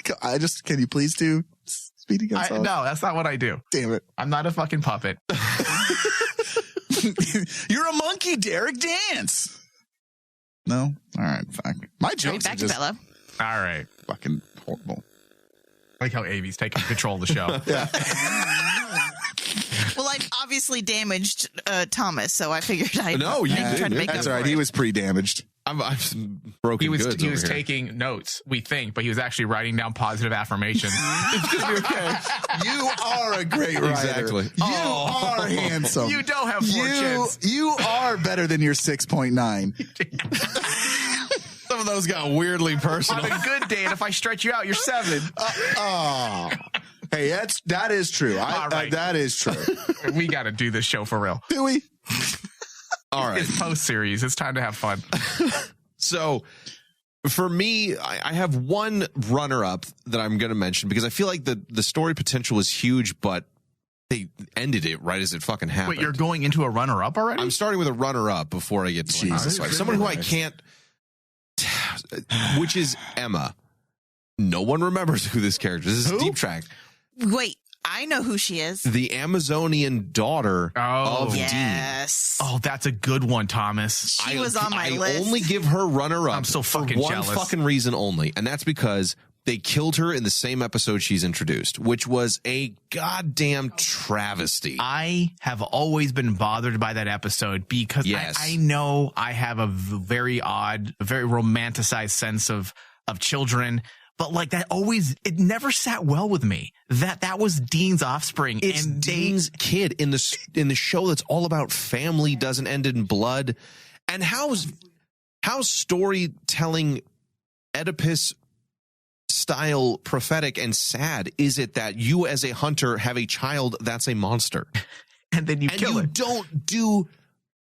E: Can you please do Speedy Gonzalez?
F: No, that's not what I do.
E: Damn it.
F: I'm not a fucking puppet.
E: You're a monkey, Derek. Dance. No? All right, fuck. My jokes are
G: Back to
E: just
G: Bella.
F: All right.
E: fucking horrible.
F: I like how Amy's taking control of the show.
G: Well, I've obviously damaged Thomas, so I figured I'd
D: No, you
G: try
D: did.
G: to make
E: That's
G: up
E: all right.
G: for
E: He
G: it.
E: was pre-damaged.
D: I'm broken
F: He was
D: goods over here.
F: taking notes, we think, but he was actually writing down positive affirmations.
E: You are a great writer.
D: Exactly.
E: You are handsome.
F: You don't have 4 chins.
E: You are better than your 6.9.
D: Some of those got weirdly personal.
F: On a good day, and if I stretch you out, you're 7.
E: Oh. Hey, that is true.
F: All right.
E: That is true.
F: We got to do this show for real.
E: Do we?
D: All right.
F: It's post-series. It's time to have fun.
D: So for me, I have one runner-up that I'm going to mention because I feel like the story potential was huge, but they ended it right as it fucking happened.
F: Wait, you're going into a runner-up already?
D: I'm starting with a runner-up before I get to
E: Jesus
D: like, someone who I can't, which is Emma. No one remembers who this character is. This is Deep Track.
G: Wait, I know who she is.
D: The Amazonian daughter of Dean.
G: Yes.
F: Oh, that's a good one, Thomas.
G: She was on my
D: I
G: list.
D: only give her runner-up
F: I'm so
D: for
F: fucking
D: one
F: jealous.
D: fucking reason only, and that's because they killed her in the same episode she's introduced, which was a goddamn travesty.
F: I have always been bothered by that episode because
D: Yes.
F: I know I have a very odd, very romanticized sense of children. But like that always, it never sat well with me that was Dean's offspring.
D: It's
F: and
D: Dean's kid in the show that's all about family, doesn't end in blood. And how's storytelling Oedipus style prophetic and sad is it that you as a hunter have a child that's a monster
F: and then you
D: and
F: kill
D: you
F: it.
D: don't do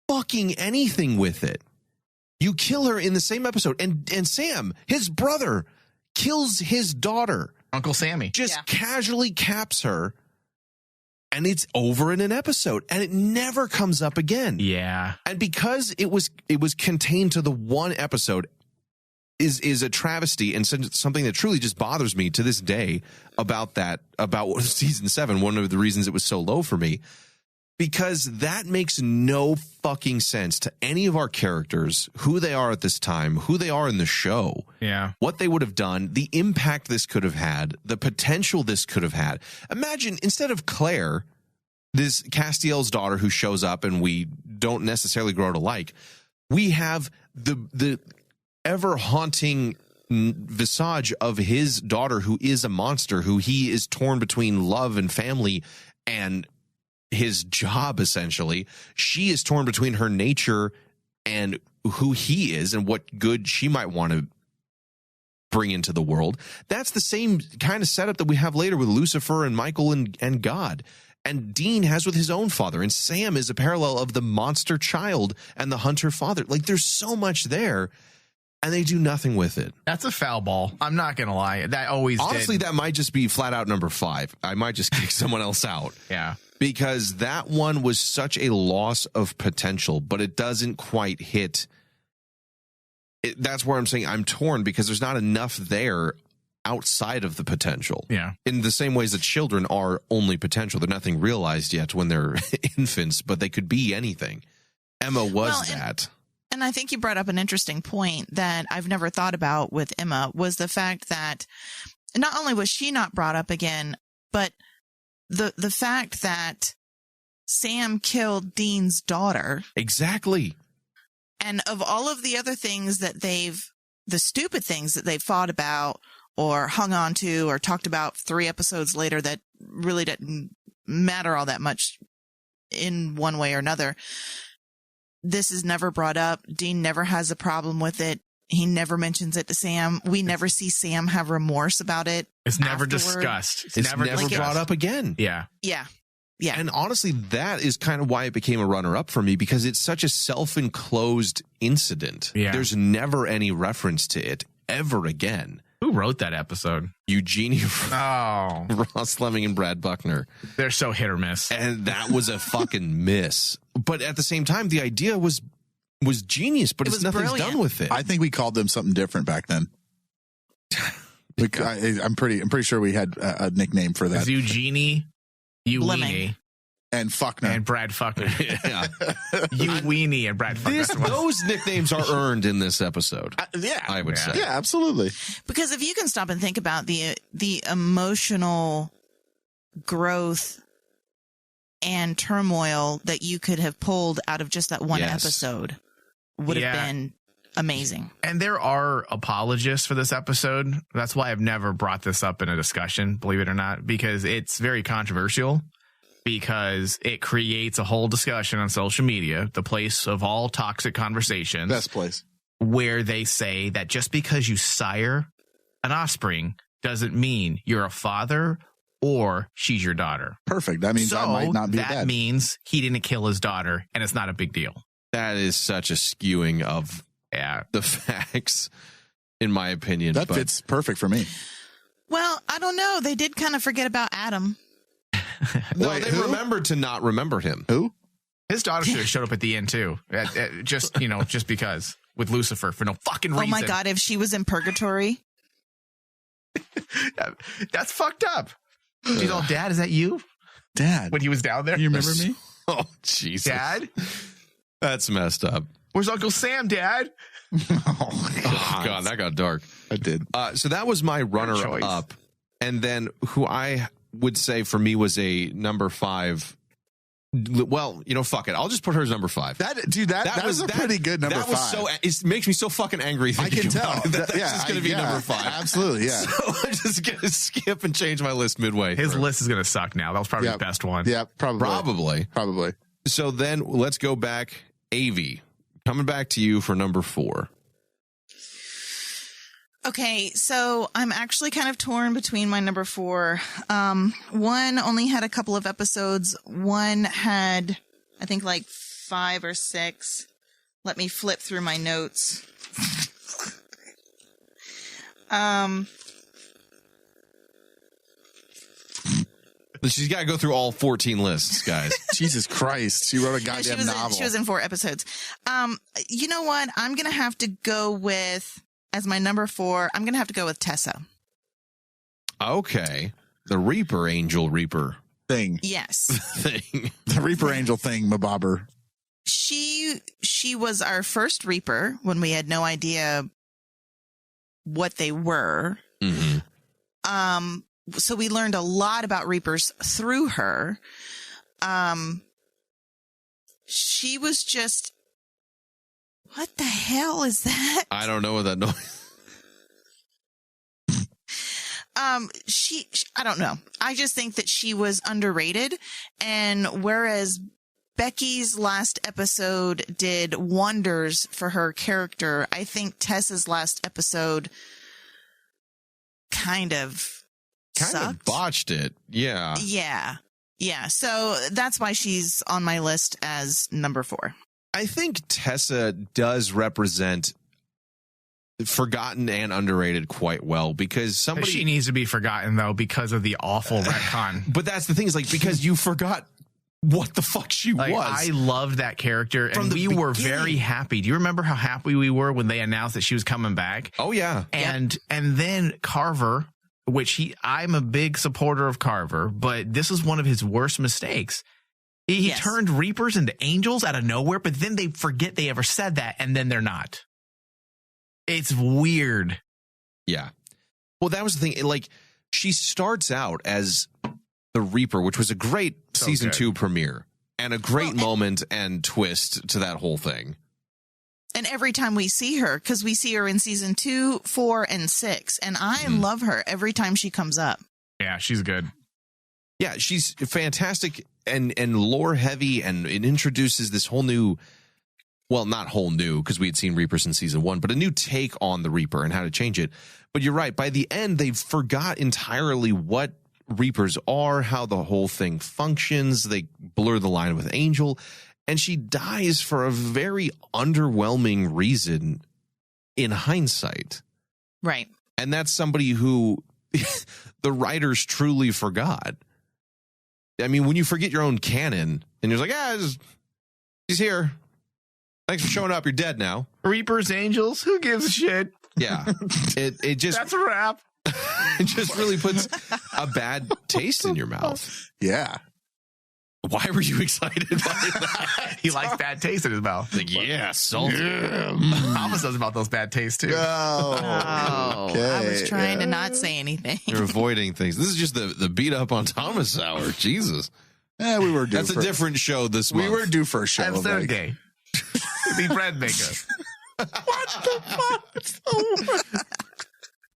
D: fucking anything with it? You kill her in the same episode, and Sam, his brother, kills his daughter.
F: Uncle Sammy.
D: Just casually caps her, and it's over in an episode, and it never comes up again.
F: Yeah.
D: And because it was contained to the one episode is a travesty and something that truly just bothers me to this day about season 7. One of the reasons it was so low for me, because that makes no fucking sense to any of our characters, who they are at this time, who they are in the show.
F: Yeah.
D: What they would have done, the impact this could have had, the potential this could have had. Imagine instead of Claire, this Castiel's daughter who shows up and we don't necessarily grow to like, we have the ever haunting visage of his daughter who is a monster, who he is torn between love and family and his job, essentially. She is torn between her nature and who he is and what good she might want to bring into the world. That's the same kind of setup that we have later with Lucifer and Michael and God. And Dean has with his own father. And Sam is a parallel of the monster child and the hunter father. Like, there's so much there, and they do nothing with it.
F: That's a foul ball. I'm not going to lie. That always
D: Honestly,
F: did.
D: that might just be flat out number 5. I might just kick someone else out.
F: Yeah.
D: Because that one was such a loss of potential, but it doesn't quite hit. That's where I'm saying I'm torn, because there's not enough there outside of the potential.
F: Yeah.
D: In the same ways that children are only potential. They're nothing realized yet when they're infants, but they could be anything. Emma was that.
G: And I think you brought up an interesting point that I've never thought about with Emma, was the fact that not only was she not brought up again, but the fact that Sam killed Dean's daughter.
D: Exactly.
G: And of all of the other things that the stupid things that they've fought about or hung on to or talked about 3 episodes later that really didn't matter all that much in one way or another. This is never brought up. Dean never has a problem with it. He never mentions it to Sam. We never see Sam have remorse about it.
F: It's never
G: afterward.
F: discussed.
D: It's never brought up again.
F: Yeah.
G: Yeah. Yeah.
D: And honestly, that is kind of why it became a runner-up for me, because it's such a self-enclosed incident.
F: Yeah.
D: There's never any reference to it ever again.
F: Who wrote that episode?
D: Eugenie
F: Oh.
D: Ross Fleming and Brad Buckner.
F: They're so hit or miss.
D: And that was a fucking miss. But at the same time, the idea was genius, but
G: It was
D: nothing's
G: brilliant.
D: done with it.
E: I think we called them something different back then. I'm pretty sure we had a nickname for that.
F: It's Eugenie, you
G: Fleming.
F: weenie,
E: And Fuckner.
F: and Brad Fuckner.
D: Yeah.
F: You weenie and Brad Fuckner.
D: Those nicknames are earned in this episode.
E: Yeah.
D: I would say.
E: Yeah, absolutely.
G: Because if you can stop and think about the emotional growth and turmoil that you could have pulled out of just that one
D: Yes.
G: episode would have
F: Yeah.
G: been amazing.
F: And there are apologists for this episode. That's why I've never brought this up in a discussion, believe it or not, because it's very controversial, because it creates a whole discussion on social media, the place of all toxic conversations,
E: Best place.
F: where they say that just because you sire an offspring doesn't mean you're a father or she's your daughter.
E: Perfect. That means I might not be
F: that
E: dead.
F: means he didn't kill his daughter, and it's not a big deal.
D: That is such a skewing of the facts, in my opinion.
E: That
D: but
E: fits perfect for me.
G: Well, I don't know. They did kind of forget about Adam.
D: No,
E: Wait,
D: they
E: who?
D: remembered to not remember him.
E: Who?
F: His daughter should have showed up at the end too. Just because with Lucifer for no fucking reason.
G: Oh my God, if she was in purgatory.
F: That's fucked up. She's all, Dad, is that you?
E: Dad.
F: When he was down there?
E: You remember me?
D: Oh, Jesus.
F: Dad?
D: That's messed up.
F: Where's Uncle Sam, Dad?
D: Oh, God, that got dark.
E: I did.
D: So that was my runner-up. And then who I would say for me was a number 5. Well, fuck it. I'll just put her as number 5.
E: That was a pretty good number 5.
D: It makes me so fucking angry
E: I
D: thinking
E: can tell.
D: about it. That's just going to be number 5.
E: Absolutely, yeah.
D: So I'm just going to skip and change my list midway.
F: His
D: through.
F: list is going to suck now. That was probably the best one.
E: Yeah, probably.
D: So then let's go back. Avi, coming back to you for number 4.
G: Okay, so I'm actually kind of torn between my number 4. One only had a couple of episodes. One had, I think, like 5 or 6. Let me flip through my notes.
D: She's got to go through all 14 lists, guys.
E: Jesus Christ. She wrote a goddamn novel.
G: She was in 4 episodes. You know what? I'm going to have to go with, as my number 4, I'm going to have to go with Tessa.
D: Okay. The Reaper Angel Reaper
E: thing.
G: Yes.
D: thing.
E: The Reaper Angel thing, mabobber.
G: She was our first Reaper when we had no idea what they were.
D: Mm-hmm.
G: So we learned a lot about Reapers through her. She was just, what the hell is that?
D: I don't know what that noise.
G: I don't know. I just think that she was underrated. And whereas Becky's last episode did wonders for her character, I think Tessa's last episode kind of sucked.
D: Botched it. Yeah.
G: Yeah. So that's why she's on my list as number 4.
D: I think Tessa does represent forgotten and underrated quite well, because
F: She needs to be forgotten, though, because of the awful retcon.
D: But that's the thing, is because you forgot what the fuck she was.
F: I loved that character, and we were very happy. Do you remember how happy we were when they announced that she was coming back?
D: Oh yeah.
F: And then Carver, which I'm a big supporter of Carver, but this is one of his worst mistakes. He turned Reapers into angels out of nowhere, but then they forget they ever said that, and then they're not. It's weird.
D: Yeah. Well, that was the thing. She starts out as the Reaper, which was a great season 2 premiere and a great moment and twist to that whole thing.
G: And every time we see her, because we see her in season 2, 4, and 6, and I love her every time she comes up.
F: Yeah, she's good.
D: Yeah, she's fantastic and lore heavy, and it introduces this whole new, well, not whole new, because we had seen Reapers in season 1, but a new take on the Reaper and how to change it. But you're right, by the end, they forgot entirely what Reapers are, how the whole thing functions. They blur the line with Angel, and she dies for a very underwhelming reason in hindsight.
G: Right.
D: And that's somebody who the writers truly forgot. I mean, when you forget your own canon and you're like, he's here. Thanks for showing up. You're dead now.
F: Reapers, Angels, who gives a shit?
D: Yeah. It just,
F: that's a wrap.
D: It just really puts a bad taste in your mouth.
E: Yeah.
D: Why were you excited by that?
F: He likes bad taste in his mouth.
D: Like, yeah, salty.
F: Thomas does about those bad tastes too.
G: Oh,
E: okay.
G: I was trying to not say anything.
D: You're avoiding things. This is just the beat up on Thomas hour. Jesus.
E: We were due.
D: That's a different show this month.
E: We were due for a show.
F: I'm so gay. The bread maker.
E: What the fuck?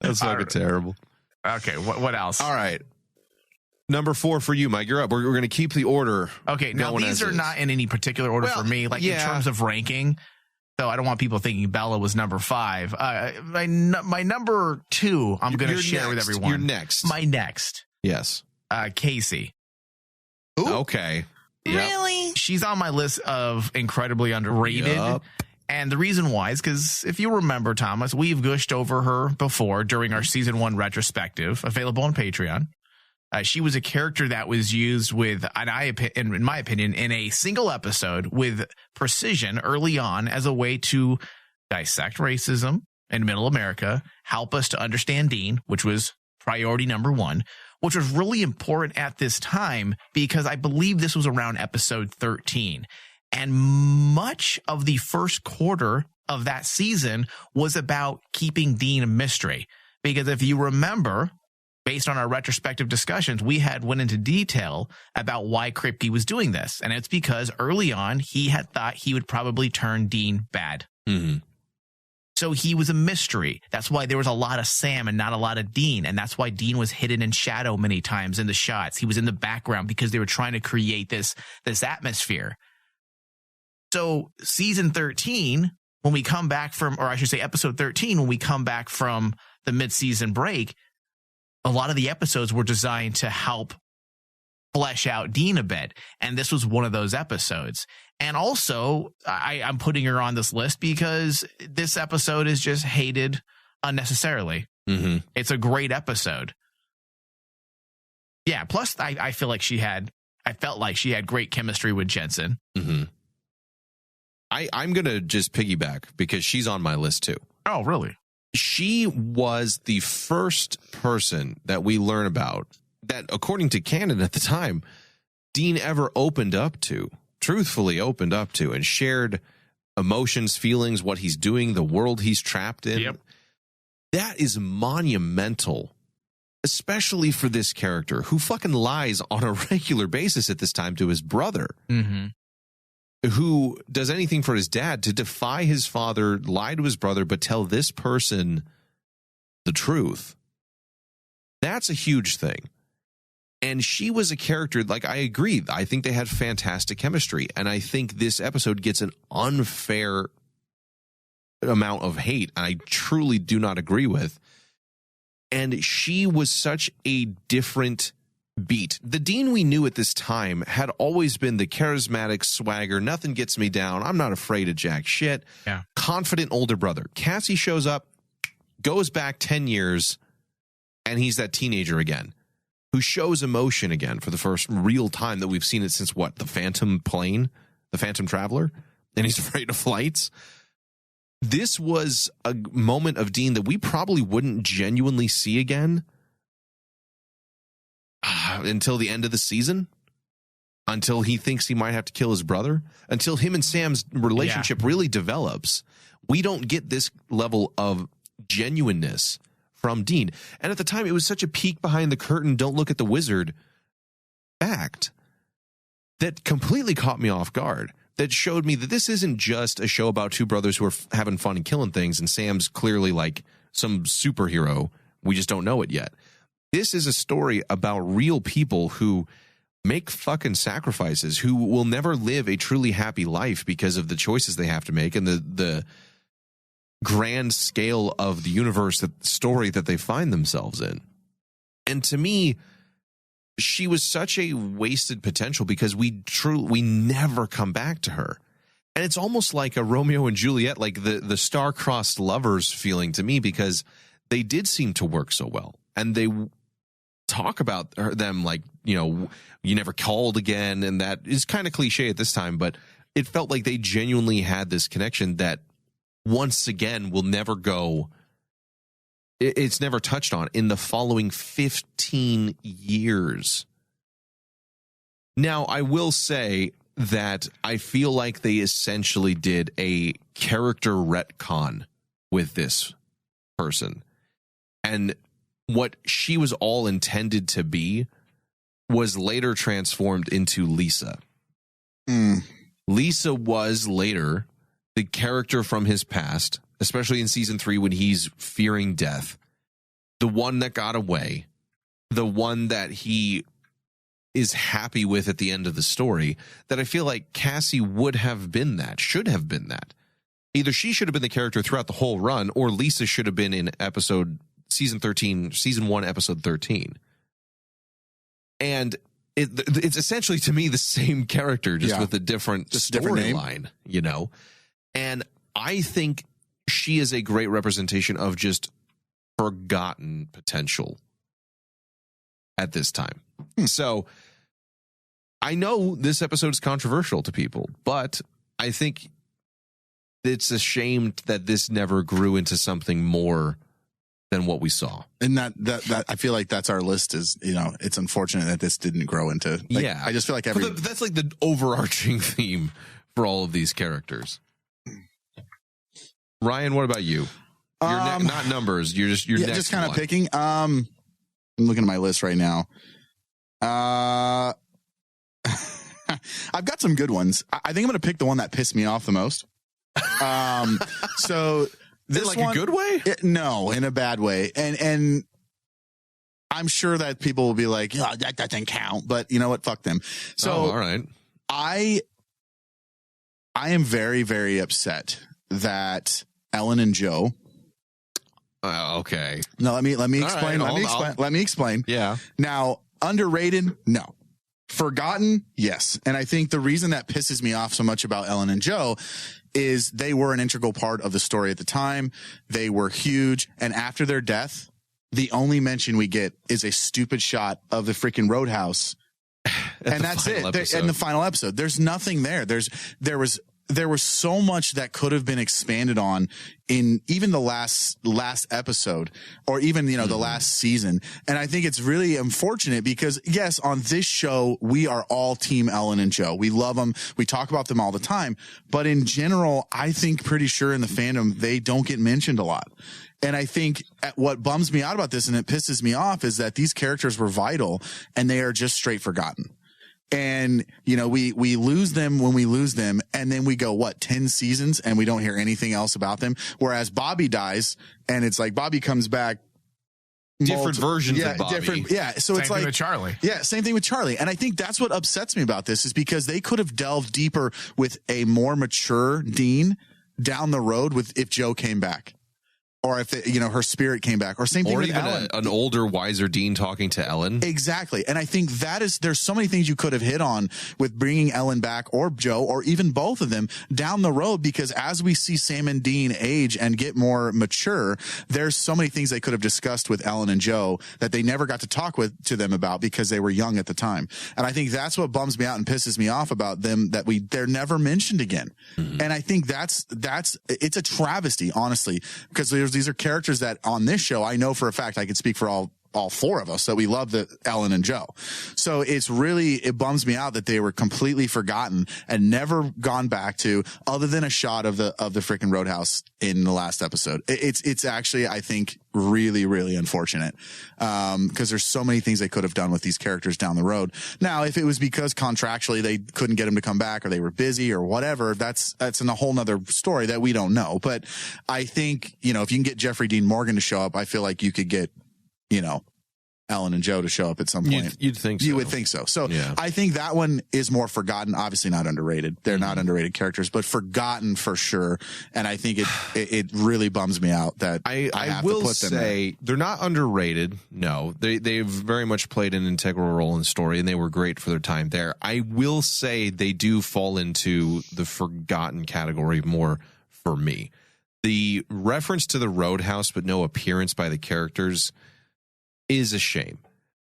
D: That's fucking terrible.
F: Okay, what else?
D: All right. Number 4 for you, Mike. You're up. We're going to keep the order.
F: Okay, now
D: going
F: these
D: as
F: are
D: is.
F: not in any particular order for me, like in terms of ranking. So I don't want people thinking Bella was number 5. My number 2, I'm going to share with everyone.
D: You're next.
F: My next.
D: Yes.
F: Casey.
E: Ooh.
D: Okay. Yep.
G: Really?
F: She's on my list of incredibly underrated.
D: Yep.
F: And the reason why is because if you remember, Thomas, we've gushed over her before during our season 1 retrospective, available on Patreon. She was a character that was used with, in my opinion, in a single episode with precision early on as a way to dissect racism in Middle America, help us to understand Dean, which was priority number 1, which was really important at this time because I believe this was around episode 13. And much of the first quarter of that season was about keeping Dean a mystery. Because if you remember, based on our retrospective discussions, we had went into detail about why Kripke was doing this. And it's because early on, he had thought he would probably turn Dean bad.
D: Mm-hmm.
F: So he was a mystery. That's why there was a lot of Sam and not a lot of Dean. And that's why Dean was hidden in shadow many times in the shots. He was in the background because they were trying to create this atmosphere. So season 13, when we come back from, or I should say episode 13, when we come back from the mid-season break, a lot of the episodes were designed to help flesh out Dean a bit. And this was one of those episodes. And also, I'm putting her on this list because this episode is just hated unnecessarily.
D: Mm-hmm.
F: It's a great episode. Yeah. Plus, I felt like she had great chemistry with Jensen.
D: Mm-hmm. I'm going to just piggyback because she's on my list too.
F: Oh, really?
D: She was the first person that we learn about that, according to canon at the time, Dean ever truthfully opened up to, and shared emotions, feelings, what he's doing, the world he's trapped in.
F: Yep.
D: That is monumental, especially for this character who fucking lies on a regular basis at this time to his brother.
F: Mm-hmm.
D: Who does anything for his dad to defy his father, lie to his brother, but tell this person the truth. That's a huge thing. And she was a character, like, I agree. I think they had fantastic chemistry. And I think this episode gets an unfair amount of hate. I truly do not agree with. And she was such a different beat. The Dean we knew at this time had always been the charismatic swagger. Nothing gets me down. I'm not afraid of jack shit.
F: Yeah.
D: Confident older brother. Cassie shows up, goes back 10 years, and he's that teenager again who shows emotion again for the first real time that we've seen it since what? The Phantom Plane? The Phantom Traveler? And he's afraid of flights. This was a moment of Dean that we probably wouldn't genuinely see again until the end of the season, until he thinks he might have to kill his brother, until him and Sam's relationship really develops. We don't get this level of genuineness from Dean. And at the time, it was such a peek behind the curtain, don't look at the wizard act that completely caught me off guard. that showed me that this isn't just a show about two brothers who are having fun and killing things, and Sam's clearly like some superhero. We just don't know it yet. This is a story about real people who make fucking sacrifices, who will never live a truly happy life because of the choices they have to make and the grand scale of the universe, the story that they find themselves in. And to me, she was such a wasted potential because we never come back to her. And it's almost like a Romeo and Juliet, like the star-crossed lovers feeling to me, because they did seem to work so well. And they talk about them like, you know, you never called again. And that is kind of cliche at this time, but it felt like they genuinely had this connection that once again will never go. It's never touched on in the following 15 years. Now, I will say that I feel like they essentially did a character retcon with this person. And what she was all intended to be was later transformed into Lisa. Lisa was later the character from his past, especially in season 3 when he's fearing death, the one that got away, the one that he is happy with at the end of the story, that I feel like Cassie would have been that, should have been that. Either she should have been the character throughout the whole run, or Lisa should have been in season 1, episode 13. And it's essentially, to me, the same character, just with a different storyline, you know? And I think she is a great representation of just forgotten potential at this time. So I know this episode is controversial to people, but I think it's a shame that this never grew into something more than what we saw.
E: And that I feel like that's our list is, you know, it's unfortunate that this didn't grow into. Like, I just feel like
D: that's like the overarching theme for all of these characters. Ryan, what about you? You're not numbers. You're just next
E: just kind of
D: one.
E: picking. I'm looking at my list right now. I've got some good ones. I think I'm going to pick the one that pissed me off the most. So this
D: like one, a good way?
E: No, in a bad way. And I'm sure that people will be like, oh, that doesn't count. But you know what? Fuck them. So
D: all right.
E: I am very, very upset that Ellen and Joe.
D: Okay.
E: No, let me explain.
D: Right,
E: let me explain.
D: Yeah.
E: Now, underrated? No. Forgotten? Yes. And I think the reason that pisses me off so much about Ellen and Joe is they were an integral part of the story at the time. They were huge. And after their death, the only mention we get is a stupid shot of the freaking roadhouse. And that's it. In the final episode, there's nothing there. There was so much that could have been expanded on in even the last episode, or even, you know, the last season. And I think it's really unfortunate because, yes, on this show, we are all team Ellen and Joe. We love them. We talk about them all the time. But in general, I think pretty sure in the fandom, they don't get mentioned a lot. And I think what bums me out about this, and it pisses me off, is that these characters were vital and they are just straight forgotten. And, you know, we lose them when we lose them. And then we go, 10 seasons and we don't hear anything else about them. Whereas Bobby dies and it's like Bobby comes back.
D: Different versions of Bobby.
E: So it's like
F: same thing with Charlie.
E: Yeah. Same thing with Charlie. And I think that's what upsets me about this is because they could have delved deeper with a more mature Dean down the road if Joe came back. Or if her spirit came back, or same thing with Ellen.
D: An older, wiser Dean talking to Ellen.
E: Exactly. And I think there's so many things you could have hit on with bringing Ellen back, or Joe, or even both of them down the road, because as we see Sam and Dean age and get more mature, there's so many things they could have discussed with Ellen and Joe that they never got to talk to them about because they were young at the time. And I think that's what bums me out and pisses me off about them, that they're never mentioned again. Mm-hmm. And I think it's a travesty, honestly, because these are characters that on this show, I know for a fact, I could speak for all all four of us that we love Ellen and Joe. So it bums me out that they were completely forgotten and never gone back to, other than a shot of the freaking Roadhouse in the last episode. It's actually, I think, really, really unfortunate. Cause there's so many things they could have done with these characters down the road. Now, if it was because contractually they couldn't get them to come back or they were busy or whatever, that's in a whole nother story that we don't know. But I think, if you can get Jeffrey Dean Morgan to show up, I feel like you could get, Ellen and Joe to show up at some point.
D: You'd think so.
E: You would think so. So
D: yeah.
E: I think that one is more forgotten, obviously not underrated. They're not underrated characters, but forgotten for sure. And I think it really bums me out that I have
D: will
E: to put them
D: say
E: there.
D: They're not underrated. No, they've very much played an integral role in the story, and they were great for their time there. I will say they do fall into the forgotten category more for me. The reference to the Roadhouse, but no appearance by the characters, is a shame.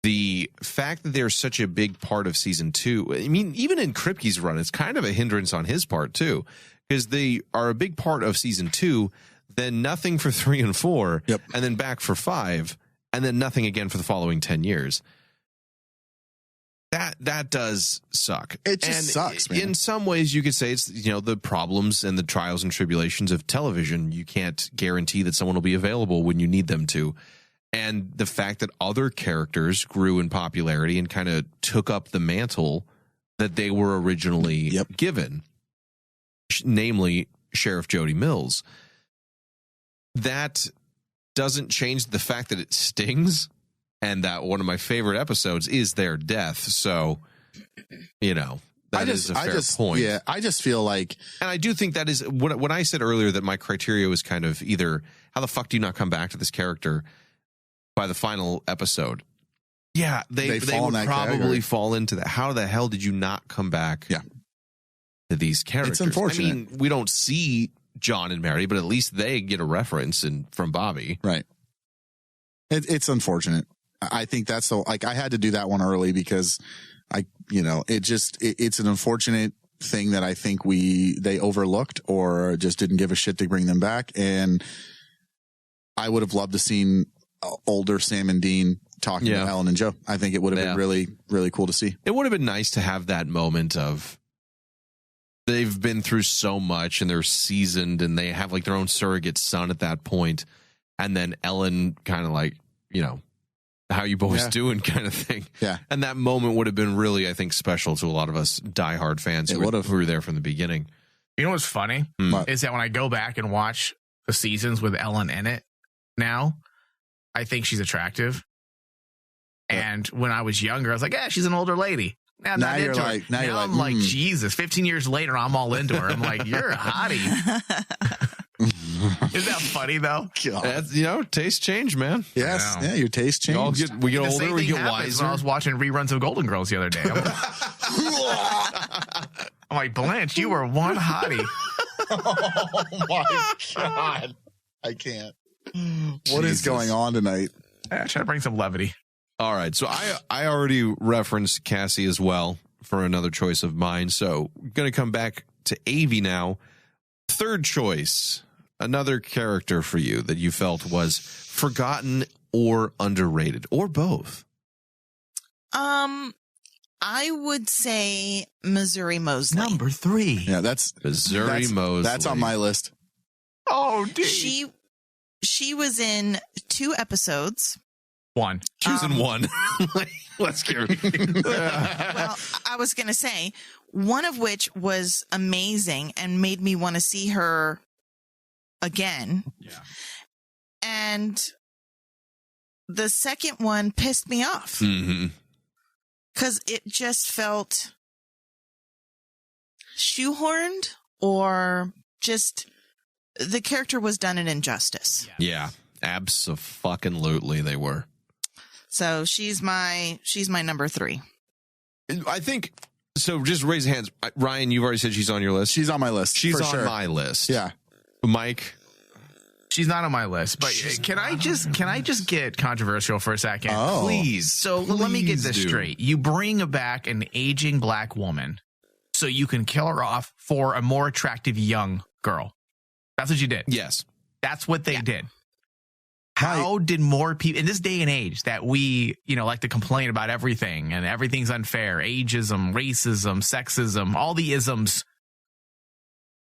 D: The fact that they're such a big part of season 2, I mean, even in Kripke's run, it's kind of a hindrance on his part too, because they are a big part of season 2, then nothing for 3 and 4,
E: Yep.
D: and then back for 5, and then nothing again for the following 10 years. That does suck.
E: It just sucks, man.
D: In some ways, you could say it's, the problems and the trials and tribulations of television. You can't guarantee that someone will be available when you need them to. And the fact that other characters grew in popularity and kind of took up the mantle that they were originally given, namely Sheriff Jody Mills. That doesn't change the fact that it stings, and that one of my favorite episodes is their death. So, that is a fair point.
E: Yeah, I just feel like...
D: And I do think that is... When I said earlier that my criteria was kind of either, how the fuck do you not come back to this character by the final episode? Yeah, they would probably category. Fall into that. How the hell did you not come back to these characters?
E: It's unfortunate.
D: I mean, we don't see John and Mary, but at least they get a reference from Bobby.
E: Right. It's unfortunate. I think that's I had to do that one early because it's an unfortunate thing that I think they overlooked or just didn't give a shit to bring them back. And I would have loved to seen older Sam and Dean talking to Ellen and Joe. I think it would have been really, really cool to see.
D: It would have been nice to have that moment of they've been through so much and they're seasoned and they have like their own surrogate son at that point. And then Ellen kind of like, how you boys doing kind of thing.
E: Yeah.
D: And that moment would have been really, I think, special to a lot of us diehard fans who were there from the beginning.
F: You know what's funny? Is that when I go back and watch the seasons with Ellen in it now, I think she's attractive. And when I was younger, I was like, she's an older lady. Now I'm not into her. Now I'm like, Jesus, 15 years later, I'm all into her. I'm like, you're a hottie. Isn't that funny though?
D: That's, taste change, man.
E: Yes. Yeah, your taste change.
D: We get older, we get wiser.
F: I was watching reruns of Golden Girls the other day. I'm like, Blanche, you were one hottie.
E: Oh my God. I can't. What is going on tonight?
F: I try to bring some levity.
D: All right. So I already referenced Cassie as well for another choice of mine. So I'm going to come back to Avi now. Third choice, another character for you that you felt was forgotten or underrated or both.
G: I would say Missouri Mosley.
F: Number 3.
E: Yeah, that's
D: Mosley.
E: That's on my list.
F: Oh, dude.
G: She was in 2 episodes.
F: 1.
D: Choosing one. Let's get
G: Well, I was going to say, one of which was amazing and made me want to see her again.
F: Yeah.
G: And the second one pissed me off.
D: Mm-hmm.
G: Because it just felt shoehorned, or just the character was done an injustice.
D: Yeah, abso-fucking-lutely they were.
G: So she's my number 3.
D: I think so. Just raise your hands. Ryan, you've already said she's on your list.
E: She's on my list.
D: She's on
E: sure.
D: my list.
E: Yeah.
D: Mike.
F: She's not on my list, but can I just get controversial for a second?
E: Oh.
D: Please.
F: So let me get this straight. You bring back an aging black woman so you can kill her off for a more attractive young girl. That's what you did.
D: Yes.
F: That's what they did. How did more people in this day and age that we, like to complain about everything and everything's unfair, ageism, racism, sexism, all the isms.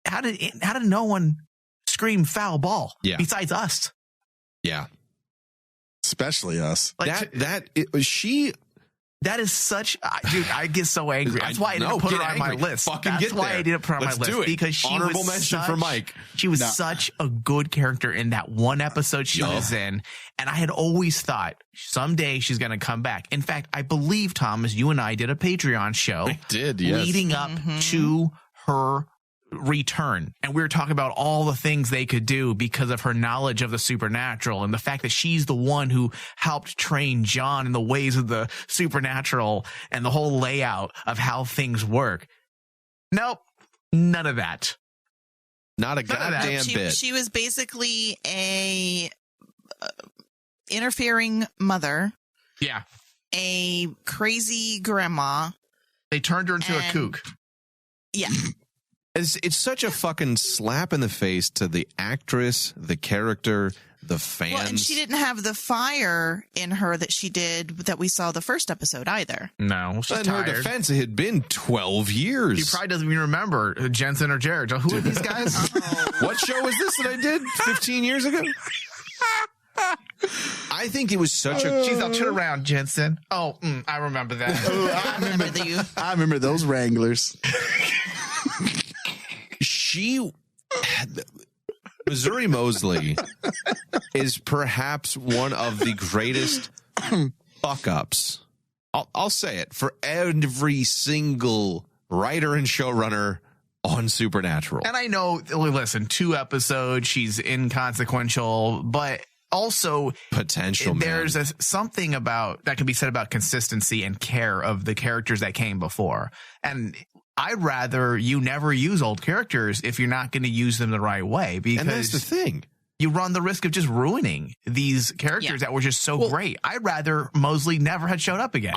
F: How did no one scream foul ball besides us?
D: Yeah.
E: Especially us.
F: That is such, dude, I get so angry. That's why I didn't put her on my list. That's why I didn't put her on my list. Because she
D: Honorable mention for Mike.
F: She was such a good character in that one episode she was in. And I had always thought someday she's going to come back. In fact, I believe, Thomas, you and I did a Patreon show.
D: I did, yes.
F: Leading up to her return, and we were talking about all the things they could do because of her knowledge of the supernatural and the fact that she's the one who helped train John in the ways of the supernatural and the whole layout of how things work. Nope, none of that.
D: Not a goddamn bit.
G: She was basically a interfering mother.
F: Yeah.
G: A crazy grandma.
F: They turned her into a kook.
G: Yeah.
D: It's such a fucking slap in the face to the actress, the character, the fans.
G: Well, and she didn't have the fire in her that she did that we saw the first episode either.
F: No, she's
D: in
F: tired.
D: her defense, it had been 12 years.
F: She probably doesn't even remember Jensen or Jared. Who are these guys?
D: What show was this that I did 15 years ago? I think it was such a...
F: Jeez, I'll turn around, Jensen. Oh, I remember that.
E: I remember those Wranglers.
D: Missouri Mosley is perhaps one of the greatest fuck ups. I'll say it for every single writer and showrunner on Supernatural.
F: And I know, listen, 2 episodes, she's inconsequential, but also
D: potential.
F: There's something about that can be said about consistency and care of the characters that came before. And I'd rather you never use old characters if you're not going to use them the right way, because
D: and that's the thing.
F: You run the risk of just ruining these characters that were just so great. I'd rather Mosley never had showed up again.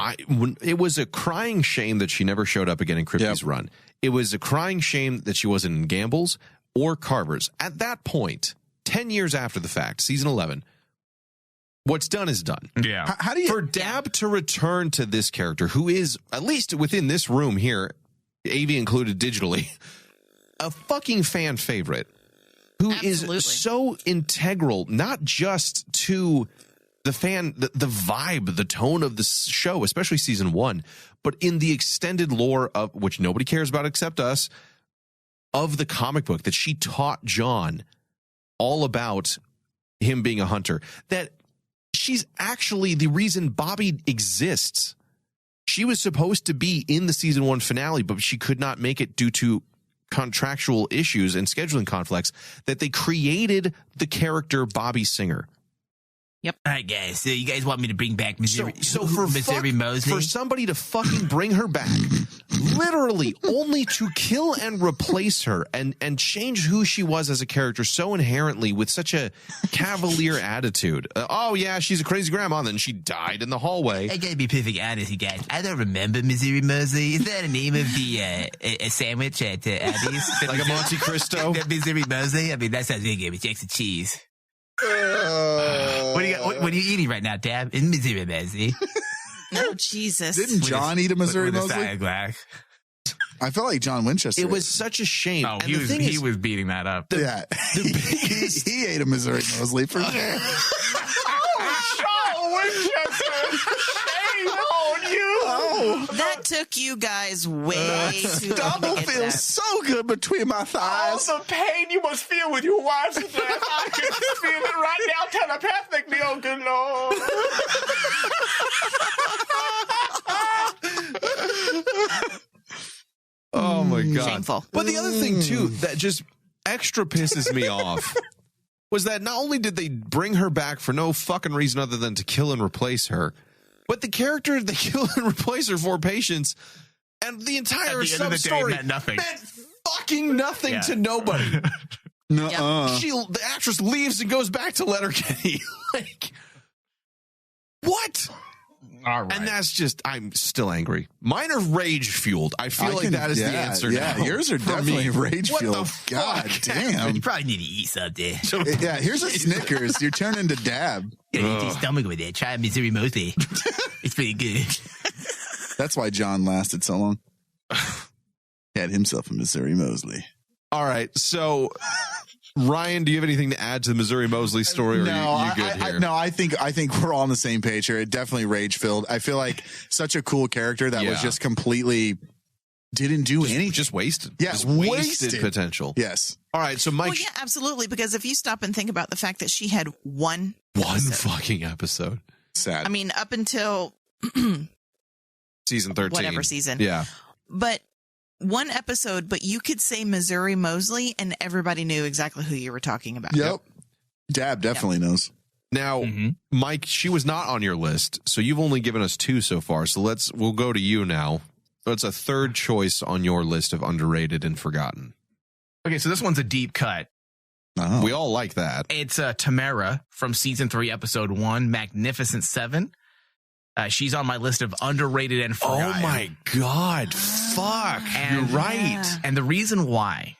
D: It was a crying shame that she never showed up again in Crypty's run. It was a crying shame that she wasn't in Gamble's or Carver's. At that point, 10 years after the fact, season 11, what's done is done.
F: Yeah.
E: How do you...
D: For Dab to return to this character, who is, at least within this room here, AV included digitally, a fucking fan favorite who is so integral, not just to the fan, the vibe, the tone of the show, especially season 1, but in the extended lore of which nobody cares about except us, of the comic book, that she taught John all about him being a hunter, that she's actually the reason Bobby exists. She was supposed to be in the season 1 finale, but she could not make it due to contractual issues and scheduling conflicts, that they created the character Bobby Singer.
F: Yep. All right, guys. So you guys want me to bring back Missouri,
D: so for
F: Missouri Mosley?
D: For somebody to fucking bring her back, literally only to kill and replace her and change who she was as a character so inherently with such a cavalier attitude. Oh, yeah, she's a crazy grandma. And then she died in the hallway.
F: I gotta be perfectly honest, you guys. I don't remember Missouri Mosley. Is that a name of the a sandwich at Abby's?
D: Like a Monte Cristo?
F: The Missouri Mosley? I mean, that sounds really good with eggs and cheese. What are you eating right now, Dab? In Missouri Mosley.
G: Oh, Jesus.
E: Didn't John eat a Missouri Mosley?
F: I
E: felt like John Winchester.
D: It was such a shame.
F: Oh, he was beating that up.
E: He ate a Missouri Mosley for sure.
F: John Winchester! Shame on you!
E: Oh.
G: That took you guys way too long.
E: Double feels so good between my thighs.
F: Oh, the pain you must feel with your wife's death. I can feel it right now telepathically, oh good Lord.
D: Oh my God.
G: Shameful.
D: But the other thing too that just extra pisses me off was that not only did they bring her back for no fucking reason other than to kill and replace her, but the character they kill and replace her for, Patience, and the entire sub-story
F: meant nothing.
D: Meant fucking nothing to nobody. The actress leaves and goes back to Letterkenny. Like, what?
F: All right.
D: And that's just, I'm still angry. Mine are rage fueled. I feel like that is the answer.
E: Yeah,
D: now
E: yours are
D: for
E: definitely
D: me.
E: rage
D: What
E: fueled.
D: the
E: God
D: fuck?
E: damn.
F: You probably need to eat something.
E: Yeah, here's a Snickers. You're turning to Dab.
F: Eat your stomach with it. Try Missouri Mosley. It's pretty good.
E: That's why John lasted so long. Had himself a Missouri Mosley.
D: All right. So, Ryan, do you have anything to add to the Missouri Mosley story? Or
E: No,
D: are you good here?
E: I think we're all on the same page here. It definitely rage filled. I feel like such a cool character that was just completely didn't do anything.
D: Just wasted.
E: Yeah,
D: just
E: wasted
D: potential.
E: Yes.
D: All right. So, Mike.
G: Well, yeah, absolutely. Because if you stop and think about the fact that she had one
D: fucking episode.
E: Sad.
G: I mean, up until
D: Season 13.
G: whatever season.
D: Yeah.
G: But one episode, but you could say Missouri Mosley and everybody knew exactly who you were talking about.
E: Yep. Dab definitely knows.
D: Now, Mike, she was not on your list, so you've only given us 2 so far. So we'll go to you now. So it's a third choice on your list of underrated and forgotten.
F: Okay, so this one's a deep cut.
E: Oh.
D: We all like that.
F: It's Tamara from season 3, episode 1, Magnificent 7. She's on my list of underrated and forgotten.
D: Oh my God. Fuck.
F: And,
D: you're right.
F: And the reason why,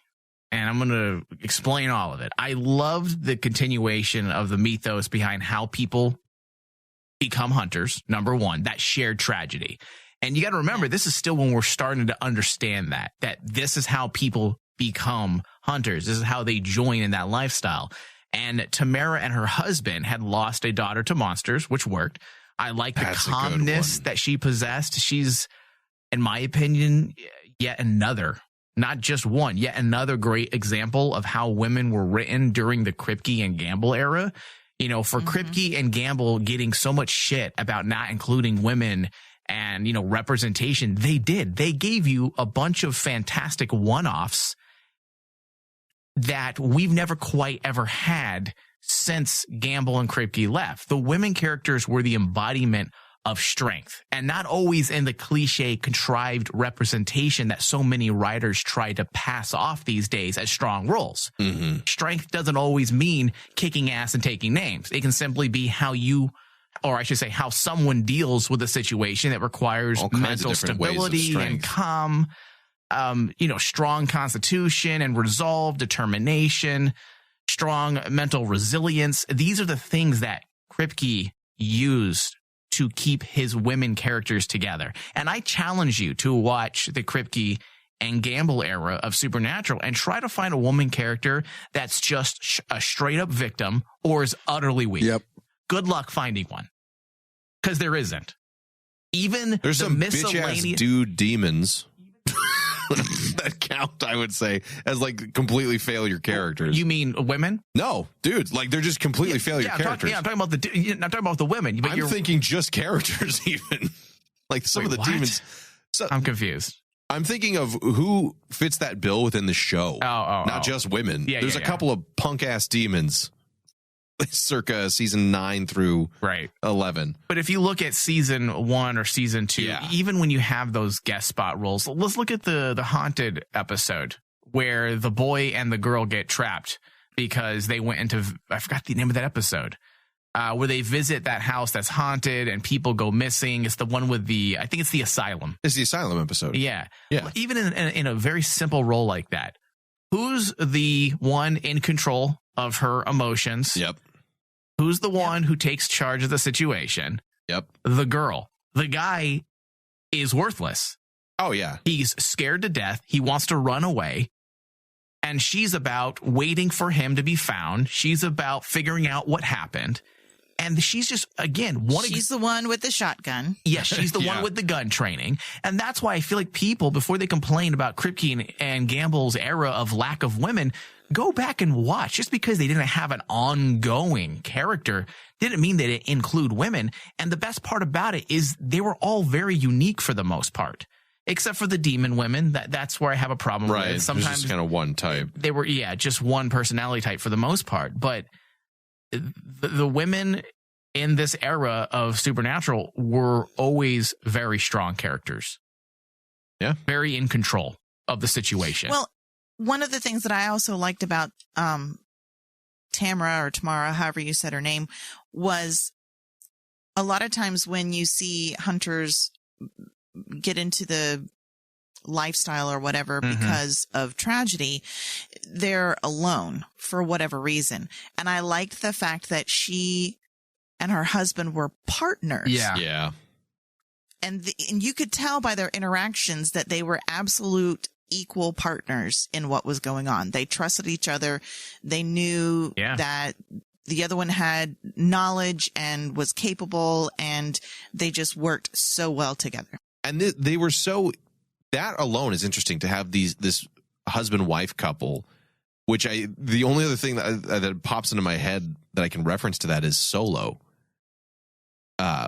F: and I'm going to explain all of it. I loved the continuation of the mythos behind how people become hunters. Number one, that shared tragedy. And you got to remember, this is still when we're starting to understand that this is how people become hunters. This is how they join in that lifestyle. And Tamara and her husband had lost a daughter to monsters, which worked. I like the calmness that she possessed. She's, in my opinion, yet another, not just one, yet another great example of how women were written during the Kripke and Gamble era. You know, for Kripke and Gamble getting so much shit about not including women and, you know, representation, they did. They gave you a bunch of fantastic one-offs that we've never quite ever had since Gamble and Kripke left. The women characters were the embodiment of strength, and not always in the cliche contrived representation that so many writers try to pass off these days as strong roles. Strength doesn't always mean kicking ass and taking names. It can simply be how you, or I should say how someone deals with a situation that requires mental stability and calm, you know, strong constitution and resolve, determination, strong mental resilience. These are the things that Kripke used to keep his women characters together. And I challenge you to watch the Kripke and Gamble era of Supernatural and try to find a woman character that's just a straight up victim or is utterly weak.
E: Yep.
F: Good luck finding one, because there isn't. Even
D: there's
F: the
D: some bitch ass dude demons that count, I would say, as like completely failure characters.
F: You mean women?
D: No, dudes, like they're just completely failure characters.
F: I'm talking about the women. But
D: I'm thinking just characters, even like some of the demons. So,
F: I'm confused.
D: I'm thinking of who fits that bill within the show. Not just women. There's a couple of punk ass demons. Circa season 9 through 11.
F: But if you look at season 1 or season 2, even when you have those guest spot roles, let's look at the haunted episode where the boy and the girl get trapped because they went into, I forgot the name of that episode, where they visit that house that's haunted and people go missing. It's the one with I think it's the asylum.
D: It's the asylum episode.
F: Yeah. Even in a very simple role like that, who's the one in control of her emotions?
D: Yep.
F: Who's the one who takes charge of the situation?
D: Yep.
F: The girl. The guy is worthless.
D: Oh, yeah.
F: He's scared to death. He wants to run away. And she's about waiting for him to be found. She's about figuring out what happened. And she's just, again,
G: she's the one with the shotgun.
F: Yes, she's the one with the gun training. And that's why I feel like people, before they complain about Kripke and Gamble's era of lack of women, go back and watch. Just because they didn't have an ongoing character didn't mean they didn't include women. And the best part about it is they were all very unique for the most part, except for the demon women. That's where I have a problem with it. Sometimes
D: just kind of one type.
F: They were, just one personality type for the most part. But the women in this era of Supernatural were always very strong characters.
D: Yeah.
F: Very in control of the situation.
G: Well, one of the things that I also liked about Tamara, however you said her name, was a lot of times when you see hunters get into the lifestyle or whatever because of tragedy, they're alone for whatever reason. And I liked the fact that she and her husband were partners.
D: Yeah.
G: And you could tell by their interactions that they were absolute equal partners in what was going on. They trusted each other. They knew that the other one had knowledge and was capable, and they just worked so well together.
D: And they were so, that alone is interesting to have this husband-wife couple, which the only other thing that pops into my head that I can reference to that is Solo.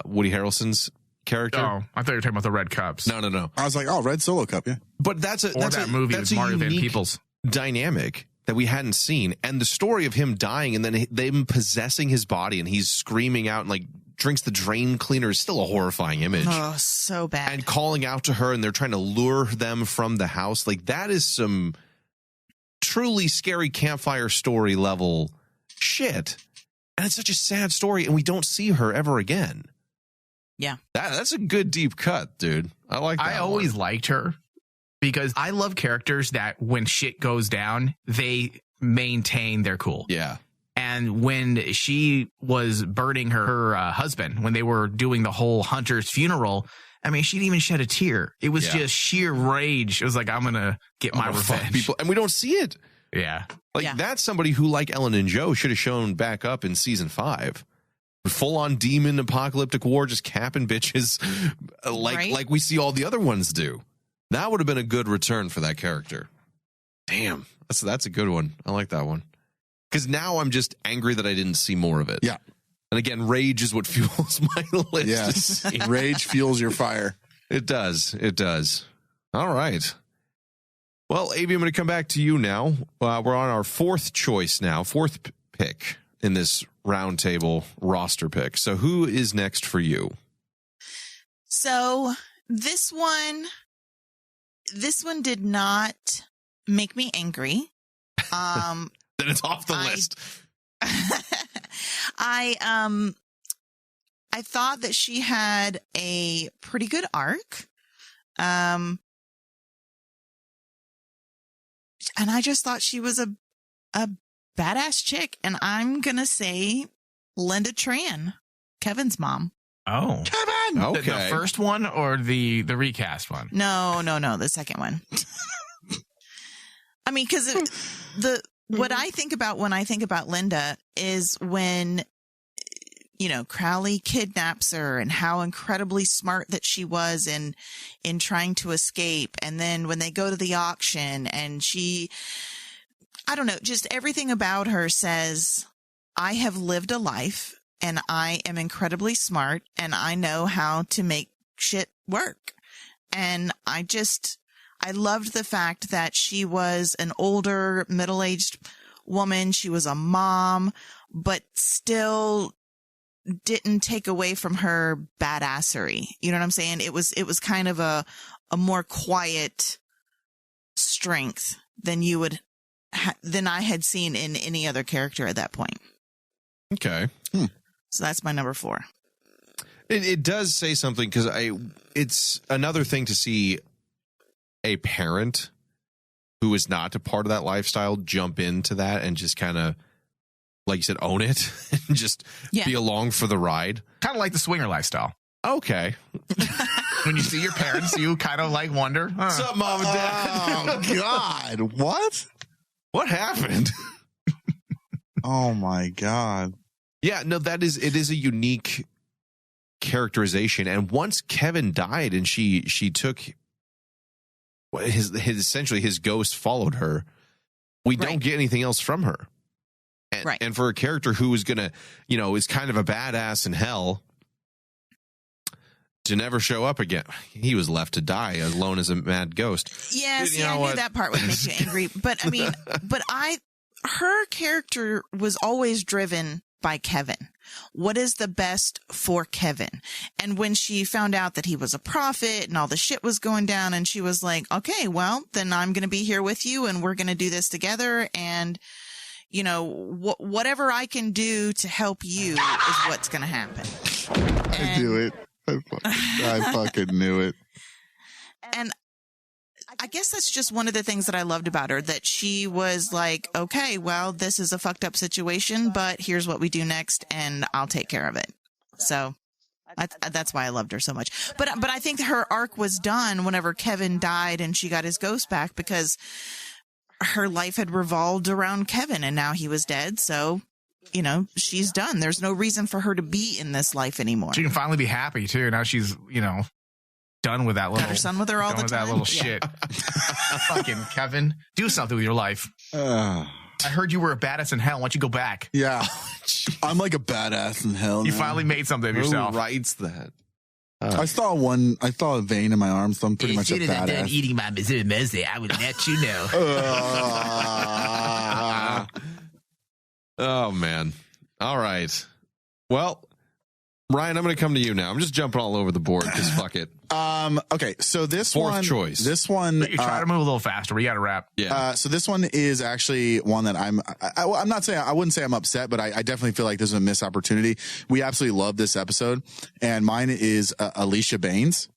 D: Woody Harrelson's character.
F: Oh, I thought you were talking about the Red Cups.
D: No.
E: I was like, oh, Red Solo Cup, yeah.
D: But that's
F: that movie with Mario Van Peebles
D: dynamic that we hadn't seen, and the story of him dying and then them possessing his body and he's screaming out and like drinks the drain cleaner is still a horrifying image.
G: Oh, so bad.
D: And calling out to her and they're trying to lure them from the house. Like that is some truly scary campfire story level shit. And it's such a sad story and we don't see her ever again.
G: Yeah.
D: That's a good deep cut, dude. I like that.
F: I always liked her because I love characters that when shit goes down, they maintain their cool.
D: Yeah.
F: And when she was burning her husband, when they were doing the whole hunter's funeral, I mean, she didn't even shed a tear. It was just sheer rage. It was like, I'm going to get my revenge.
D: People, and we don't see it.
F: Yeah.
D: That's somebody who, like Ellen and Joe, should have shown back up in season 5. Full on demon apocalyptic war, just capping bitches like we see all the other ones do. That would have been a good return for that character. Damn, that's a good one. I like that one. Because now I'm just angry that I didn't see more of it.
E: Yeah.
D: And again, rage is what fuels my list.
E: Yes. Rage fuels your fire.
D: It does. It does. All right. Well, Avi, I'm going to come back to you now. We're on our fourth choice now, fourth pick in this roundtable roster pick. So who is next for you?
G: So this one did not make me angry.
D: Then it's off the list.
G: I thought that she had a pretty good arc. And I just thought she was a badass chick. And I'm going to say Linda Tran, Kevin's mom.
F: Oh,
E: Kevin!
D: Okay.
F: The first one or the recast one?
G: No, the second one. I mean, because what I think about when I think about Linda is when, Crowley kidnaps her and how incredibly smart that she was in trying to escape. And then when they go to the auction and I don't know, just everything about her says, I have lived a life and I am incredibly smart and I know how to make shit work. And I loved the fact that she was an older, middle-aged woman. She was a mom, but still didn't take away from her badassery. You know what I'm saying? It was kind of a more quiet strength than than I had seen in any other character at that point.
D: Okay.
G: So that's my number 4.
D: It does say something because it's another thing to see a parent who is not a part of that lifestyle jump into that and just kind of, like you said, own it and just be along for the ride.
F: Kind of like the swinger lifestyle.
D: Okay.
F: When you see your parents, you kind of like wonder,
D: what's up, mom and dad?
E: Oh, God. What?
D: What happened?
E: Oh, my God.
D: Yeah, no, it is a unique characterization. And once Kevin died and she took his essentially his ghost followed her, we don't get anything else from her. And for a character who is gonna, is kind of a badass in hell to never show up again, he was left to die alone as a mad ghost.
G: Yes, I knew that part would make you angry. But I mean, her character was always driven by Kevin. What is the best for Kevin? And when she found out that he was a prophet and all the shit was going down, and she was like, okay, well, then I'm going to be here with you and we're going to do this together. And, whatever I can do to help you is what's going to happen.
E: I knew it. I fucking knew it.
G: And I guess that's just one of the things that I loved about her, that she was like, okay, well, this is a fucked up situation, but here's what we do next, and I'll take care of it. So that's why I loved her so much. But I think her arc was done whenever Kevin died and she got his ghost back, because her life had revolved around Kevin, and now he was dead. So, you know, she's done. There's no reason for her to be in this life anymore.
F: She can finally be happy too. Now she's, you know, done with that little.
G: Got her son with her all the time.
F: That little shit. Fucking Kevin, do something with your life. I heard you were a badass in hell. Why don't you go back?
E: Yeah, I'm like a badass in hell.
F: You
E: now.
F: finally made something of yourself.
D: Who writes that?
E: I saw a vein in my arm, so I'm pretty much a badass.
F: Eating my Mizumizi, I would let you know.
D: Oh man. All right. Well, Ryan, I'm going to come to you now. I'm just jumping all over the board because fuck it.
E: Okay, so this
D: Fourth choice.
E: This one,
F: You try to move a little faster. We got to wrap.
D: Yeah.
E: So this one is actually one that I'm not saying, I wouldn't say I'm upset, but I definitely feel like this is a missed opportunity. We absolutely love this episode, and mine is Alicia Baines.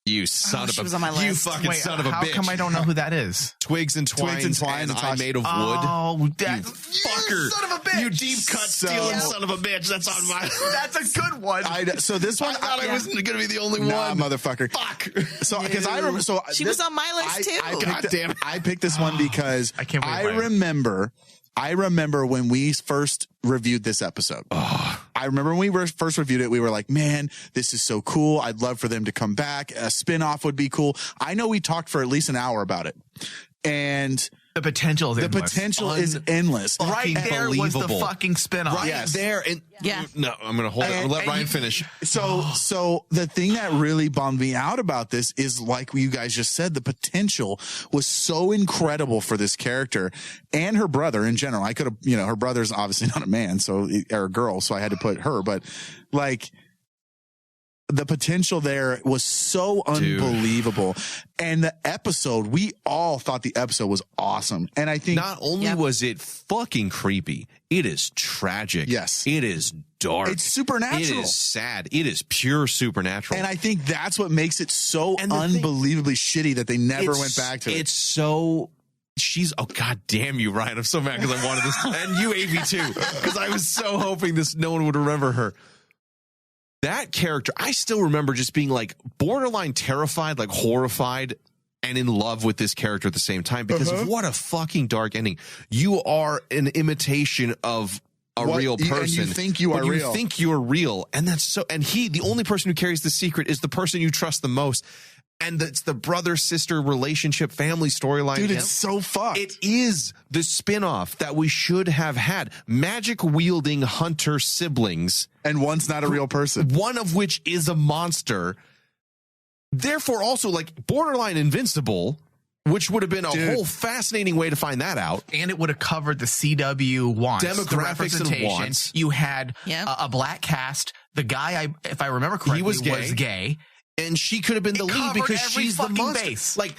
D: You son of
G: she
D: a
G: was on my
D: you
G: list.
D: fucking
F: Wait,
D: son of a
F: how
D: bitch.
F: come I don't know who that is?
D: Twigs and Twines, and I Made of Wood.
F: Oh, that
D: Fucker.
F: son of a bitch.
D: You deep cut stealing son of a bitch. That's on my.
F: That's a good one.
E: So this one,
D: I thought I wasn't going to be the only
E: nah,
D: one.
E: motherfucker.
D: Fuck.
E: So because I remember, so
G: She was on my list too.
D: God damn it.
E: I picked this one because
F: I can't believe
E: I remember when we first reviewed this episode. I remember when we first reviewed it, we were like, man, this is so cool. I'd love for them to come back. A spinoff would be cool. I know we talked for at least an hour about it. And
F: the potential is
E: endless.
F: Right there was the
D: Unbelievable.
F: fucking spinoff.
D: Right
E: Yes.
D: there. And
G: Yeah.
D: No, I'm going to hold it. I'm going to let Ryan finish.
E: So the thing that really bummed me out about this is, like you guys just said, the potential was so incredible for this character and her brother in general. I could have, her brother's obviously not a man, or a girl, so I had to put her, but like, the potential there was so unbelievable. And the episode, we all thought the episode was awesome. And I think
D: not only was it fucking creepy, it is tragic.
E: Yes.
D: It is dark.
E: It's supernatural.
D: It is sad. It is pure supernatural.
E: And I think that's what makes it so
D: And the
E: unbelievably shitty that they never went back to it.
D: It's so. Oh, god damn you, Ryan. I'm so mad because I wanted this. And you, AV, too. Because I was so hoping no one would remember her. That character, I still remember just being like borderline terrified, like horrified, and in love with this character at the same time because of what a fucking dark ending. You are an imitation of a real person.
E: And you think you are real.
D: You think you're real. And that's so, and the only person who carries the secret is the person you trust the most. And it's the brother-sister relationship, family storyline.
E: Dude, it's so fucked.
D: It is the spinoff that we should have had. Magic-wielding hunter siblings.
E: And one's not a real person.
D: One of which is a monster. Therefore, also, like, borderline invincible, which would have been a whole fascinating way to find that out.
F: And it would have covered the CW wants.
D: Demographics
F: the representation.
D: and wants.
F: You had a black cast. The guy, if I remember correctly,
D: He was
F: gay.
D: And she could have been the lead because she's the monster.
F: Base.
D: Like,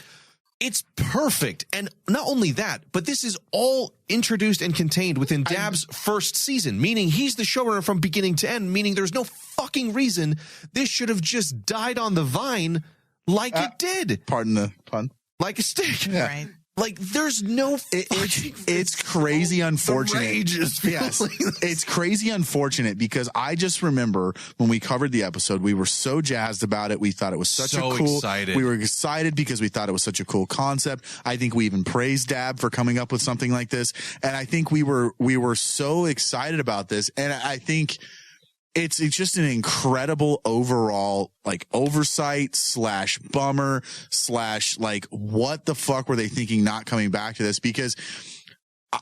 D: it's perfect. And not only that, but this is all introduced and contained within Dab's first season, meaning he's the showrunner from beginning to end, meaning there's no fucking reason this should have just died on the vine like it did.
E: Pardon the pun.
D: Like a stick.
E: Yeah.
G: Right.
D: Like, there's no
E: it's crazy unfortunate. Yes, it's crazy unfortunate because I just remember when we covered the episode, we were so jazzed about it. We thought it was such
D: So
E: a cool.
D: excited.
E: We were excited because we thought it was such a cool concept. I think we even praised Dab for coming up with something like this, and I think we were so excited about this, and I think. It's just an incredible overall, like, oversight / bummer / like, what the fuck were they thinking not coming back to this? Because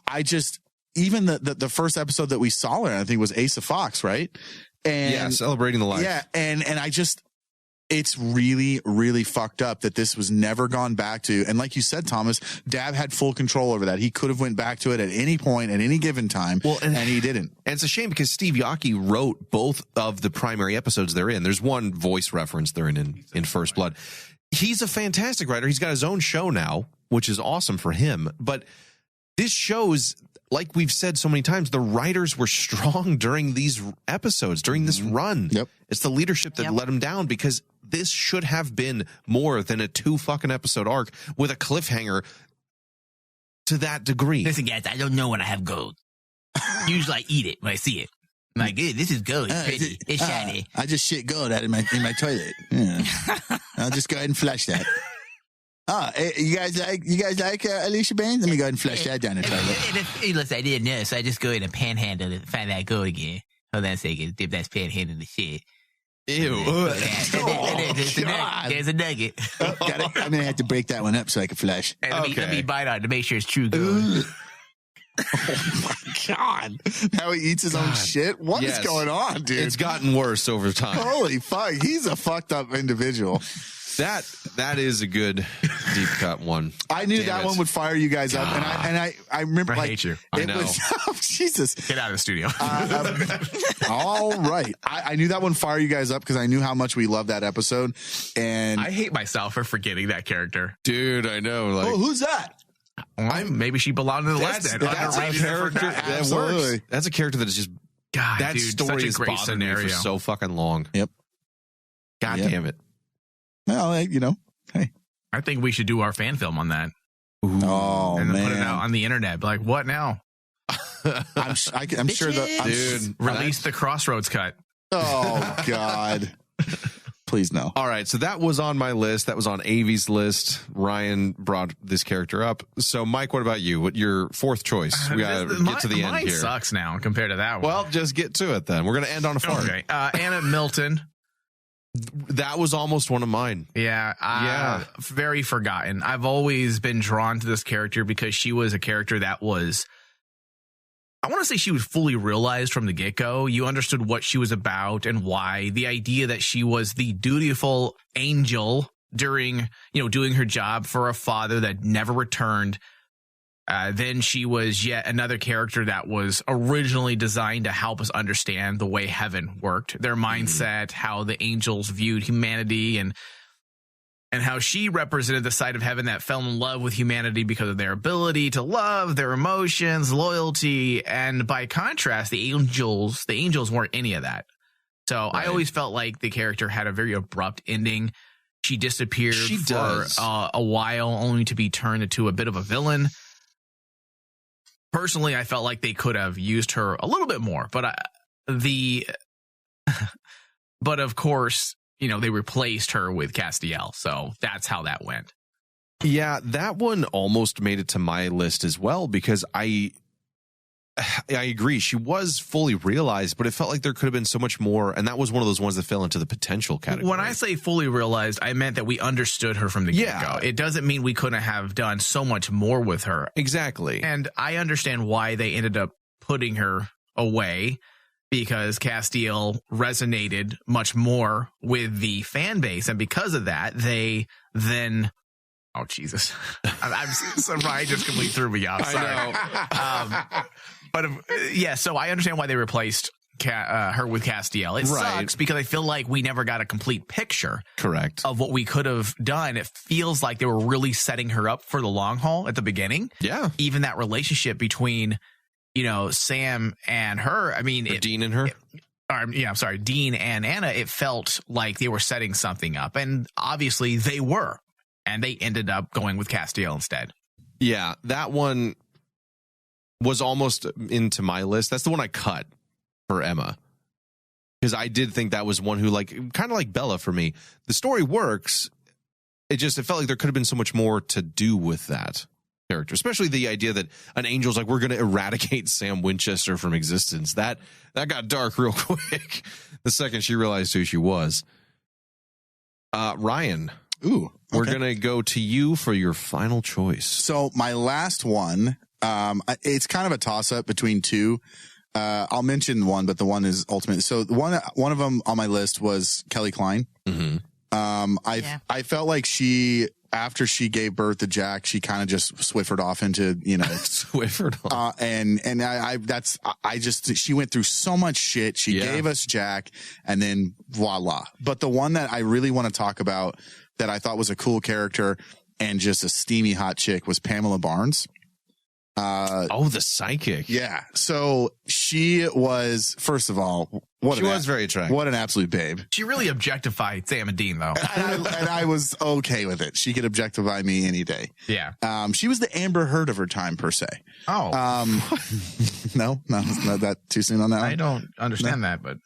E: I just, even the first episode that we saw her in, I think was Asa Fox, right? And
D: celebrating the life.
E: Yeah. And I just, it's really, really fucked up that this was never gone back to. And like you said, Thomas, Dab had full control over that. He could have went back to it at any point, at any given time, and he didn't.
D: And it's a shame because Steve Yockey wrote both of the primary episodes they're in. There's one voice reference they're in First Blood. He's a fantastic writer. He's got his own show now, which is awesome for him. But this shows, like we've said so many times, the writers were strong during these episodes, during this run.
E: Yep.
D: It's the leadership that let them down, because this should have been more than a 2 fucking episode arc with a cliffhanger to that degree.
F: Listen, guys, I don't know when I have gold. Usually I eat it when I see it. I'm like, this is gold. It's pretty. It's shiny.
E: I just shit gold out in my toilet. Yeah. I'll just go ahead and flush that. You guys like Alicia Baines? Let me go ahead and flush that down the toilet.
F: Listen, I didn't know, so I just go in and panhandle and find that gold again. Hold on a second. Dip that's panhandling the shit.
D: Ew.
F: There's a nugget.
E: I'm going to have to break that one up so I can flush.
F: Hey, let me bite on it to make sure it's true gold.
E: Oh my God. How he eats his own shit? What is going on, dude?
D: It's gotten worse over time.
E: Holy fuck. He's a fucked up individual.
D: That is a good deep cut one.
E: I knew that one would fire you guys up, and I remember,
F: I hate you.
D: I know.
E: Jesus.
F: Get out of the studio.
E: All right. I knew that one fire you guys up because I knew how much we loved that episode. And
F: I hate myself for forgetting that character.
D: Dude, I know. Like,
E: who's that?
F: Maybe she belonged in the list.
D: That's a character that works. That's a character that is just that
F: dude,
D: story is bothering scenario. Me for so fucking long.
E: Yep.
D: God damn it.
E: Well, hey.
F: I think we should do our fan film on that.
E: Ooh. Oh,
F: and then
E: man.
F: put it out on the internet. Be like, what now?
E: I'm sure
D: dude,
F: release the Crossroads cut.
E: Oh God. Please no.
D: All right, so that was on my list. That was on Avi's list. Ryan brought this character up. So, Mike, what about you? What your fourth choice? We gotta get to the end here.
F: Mine sucks now compared to that one.
D: Well, just get to it then. We're gonna end on a fart.
F: Okay. Anna Milton.
D: That was almost one of mine.
F: Yeah. Very forgotten. I've always been drawn to this character because she was a character that was, I want to say she was fully realized from the get-go. You understood what she was about and why. The idea that she was the dutiful angel during, doing her job for a father that never returned. Then she was yet another character that was originally designed to help us understand the way heaven worked, their mindset, how the angels viewed humanity, and how she represented the side of heaven that fell in love with humanity because of their ability to love, their emotions, loyalty. And by contrast, the angels weren't any of that. So right. I always felt like the character had a very abrupt ending. She disappeared for a while, only to be turned into a bit of a villain. Personally, I felt like they could have used her a little bit more, but of course, they replaced her with Castiel, so that's how that went.
D: Yeah, that one almost made it to my list as well because I agree. She was fully realized, but it felt like there could have been so much more. And that was one of those ones that fell into the potential category.
F: When I say fully realized, I meant that we understood her from the get-go. It doesn't mean we couldn't have done so much more with her.
D: Exactly.
F: And I understand why they ended up putting her away because Castiel resonated much more with the fan base. And because of that, they then... Oh, Jesus. I'm so Ryan just completely threw me off. Sorry.
D: I
F: know. So I understand why they replaced her with Castiel. It sucks because I feel like we never got a complete picture of what we could have done. It feels like they were really setting her up for the long haul at the beginning.
D: Yeah.
F: Even that relationship between, Sam and her. I mean,
D: Dean and her.
F: Dean and Anna. It felt like they were setting something up. And obviously they were. And they ended up going with Castiel instead.
D: Yeah, that one was almost into my list. That's the one I cut for Emma. Because I did think that was one who, kind of like Bella for me. The story works. It felt like there could have been so much more to do with that character. Especially the idea that an angel's like, we're going to eradicate Sam Winchester from existence. That got dark real quick. The second she realized who she was. Ryan.
E: Ooh. Okay.
D: We're going to go to you for your final choice.
E: So my last one, it's kind of a toss-up between two. I'll mention one, but the one is ultimate. So one of them on my list was Kelly Klein.
D: Mm-hmm.
E: I felt like after she gave birth to Jack, she kind of just swiffered off into,
D: Swiffered off.
E: She went through so much shit. She gave us Jack and then voila. But the one that I really want to talk about that I thought was a cool character and just a steamy hot chick was Pamela Barnes.
D: The psychic.
E: Yeah. So she was, first of all,
D: she was very attractive.
E: What an absolute babe.
F: She really objectified Sam and Dean, though.
E: And I was okay with it. She could objectify me any day.
F: Yeah.
E: She was the Amber Heard of her time, per se.
F: Oh.
E: No, it's not that too soon on that one.
F: I don't understand that, but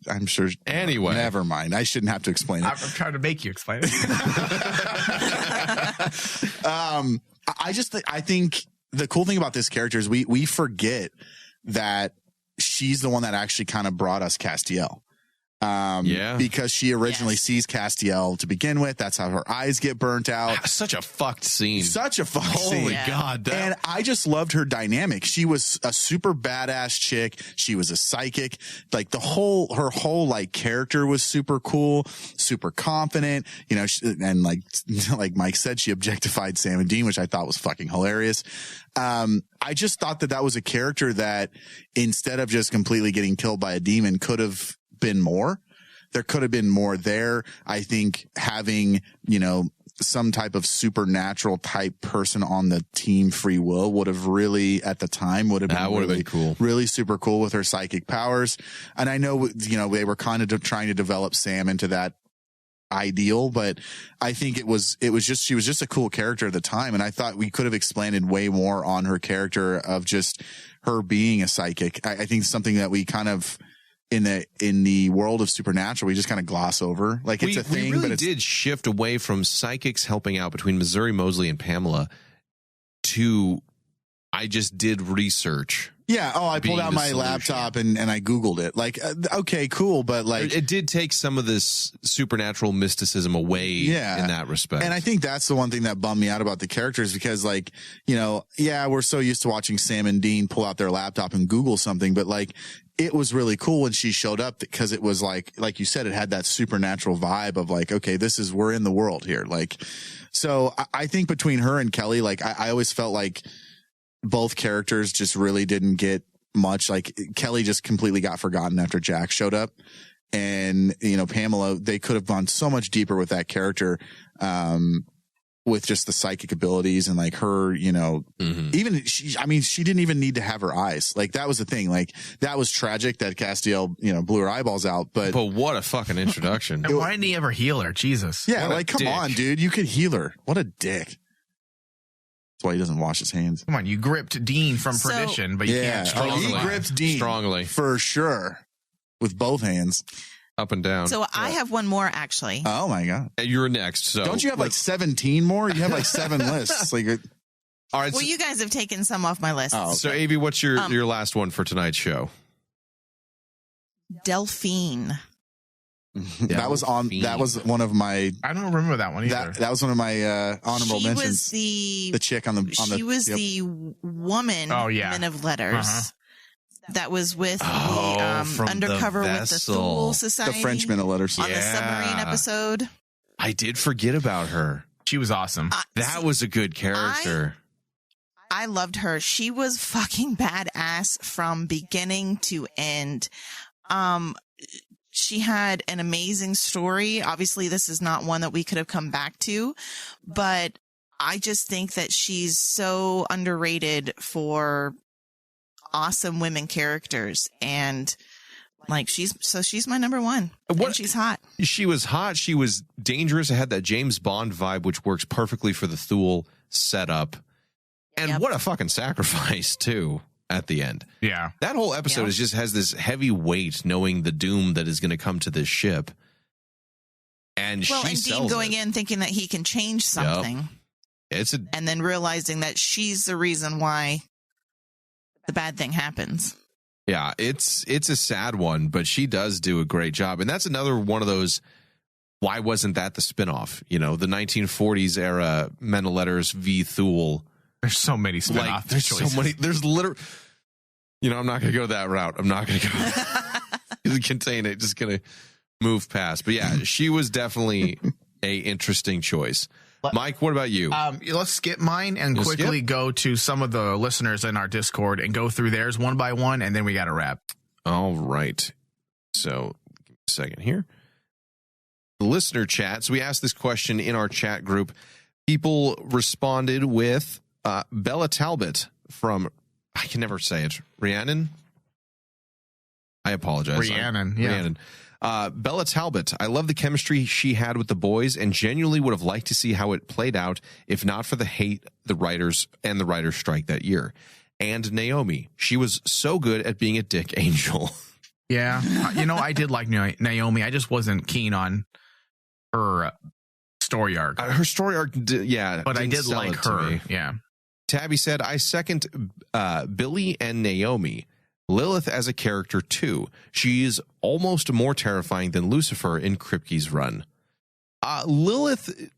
E: I'm sure.
D: Anyway.
E: Never mind. I shouldn't have to explain it.
F: I'm trying to make you explain it.
E: I think the cool thing about this character is we forget that she's the one that actually kind of brought us Castiel. Because she originally sees Castiel to begin with. That's how her eyes get burnt out.
D: Such a fucked scene.
E: Holy
D: God.
E: And I just loved her dynamic. She was a super badass chick. She was a psychic. Like her whole like character was super cool, super confident, you know, and like Mike said, she objectified Sam and Dean, which I thought was fucking hilarious. I just thought that was a character that instead of just completely getting killed by a demon could have been more. There could have been more there. I think having, you know, some type of supernatural type person on the team Free Will would have really, at the time, would have been
D: cool.
E: Really super cool with her psychic powers. And I know, you know, they were kind of trying to develop Sam into that ideal, but I think she was just a cool character at the time. And I thought we could have expanded way more on her character of just her being a psychic. I think something that we kind of, in the world of Supernatural, we just kind of gloss over. Like it's a thing,
D: we really
E: but
D: did shift away from psychics helping out between Missouri Mosley and Pamela to I just did research.
E: Yeah. Oh, I pulled out my laptop and I Googled it. Like, okay, cool. But like,
D: it did take some of this supernatural mysticism away in that respect.
E: And I think that's the one thing that bummed me out about the characters because like, you know, we're so used to watching Sam and Dean pull out their laptop and Google something, but like, it was really cool when she showed up because it was like you said, it had that supernatural vibe of like, okay, we're in the world here. Like, so I think between her and Kelly, like I always felt like both characters just really didn't get much. Like Kelly just completely got forgotten after Jack showed up. And, you know, Pamela, they could have gone so much deeper with that character, with just the psychic abilities and like her, you know, even she didn't even need to have her eyes. Like that was the thing. Like that was tragic that Castiel, you know, blew her eyeballs out, but
D: what a fucking introduction.
F: And why didn't he ever heal her? Jesus.
E: Yeah. Like, come on, dude, you could heal her. What a dick. That's why he doesn't wash his hands.
F: Come on. You gripped Dean from perdition, but you can't.
E: He gripped Dean
D: strongly
E: for sure with both hands.
D: Up and down.
G: So I have one more actually.
E: Oh my God.
D: You're next. So
E: don't you have like 17 more? You have like 7 lists. Like,
D: all right.
G: Well, you guys have taken some off my list.
E: Oh, okay.
D: So Avi, what's your last one for tonight's show?
G: Delphine.
E: That was one of my.
F: I don't remember that one either.
E: That was one of my honorable mentions.
G: She was
E: the chick on the.
G: She was the woman. Men of Letters. That was with the Undercover with the Thule Society.
E: The French Men of Letters.
G: On the submarine episode.
D: I did forget about her.
F: She was awesome.
D: That was a good character.
G: I loved her. She was fucking badass from beginning to end. She had an amazing story. Obviously, this is not one that we could have come back to, but I just think that she's so underrated for awesome women characters, and like she's my number one. And she's hot.
D: She was hot. She was dangerous. It had that James Bond vibe, which works perfectly for the Thule setup. And what a fucking sacrifice too at the end.
F: Yeah,
D: that whole episode just has this heavy weight, knowing the doom that is going to come to this ship. And
G: Dean going in thinking that he can change something.
D: Yep.
G: And then realizing that she's the reason why the bad thing happens.
D: Yeah, it's a sad one, but she does do a great job. And that's another one of those, why wasn't that the spinoff? You know, the 1940s era Men of Letters v. Thule.
F: There's so many spinoffs.
D: Like, there's so many. There's literally, you know, I'm not going to go that route. I'm not going to go contain it. Just going to move past. But yeah, she was definitely a interesting choice. Mike, what about you?
F: Let's skip mine and quickly go to some of the listeners in our Discord and go through theirs one by one, and then we got to wrap.
D: All right. So, give me a second here. The listener chat. So we asked this question in our chat group. People responded with Bella Talbot from, I can never say it, Rhiannon? I apologize.
F: Rhiannon, yeah.
D: Rhiannon. Bella Talbot, I love the chemistry she had with the boys and genuinely would have liked to see how it played out if not for the hate the writers and the writers' strike that year. And Naomi, she was so good at being a dick angel.
F: Yeah. I did like Naomi. I just wasn't keen on her story arc.
D: Her story arc,
F: but I did like her. Yeah.
D: Tabby said, I second Billy and Naomi. Lilith as a character, too. She is almost more terrifying than Lucifer in Kripke's run. Lilith,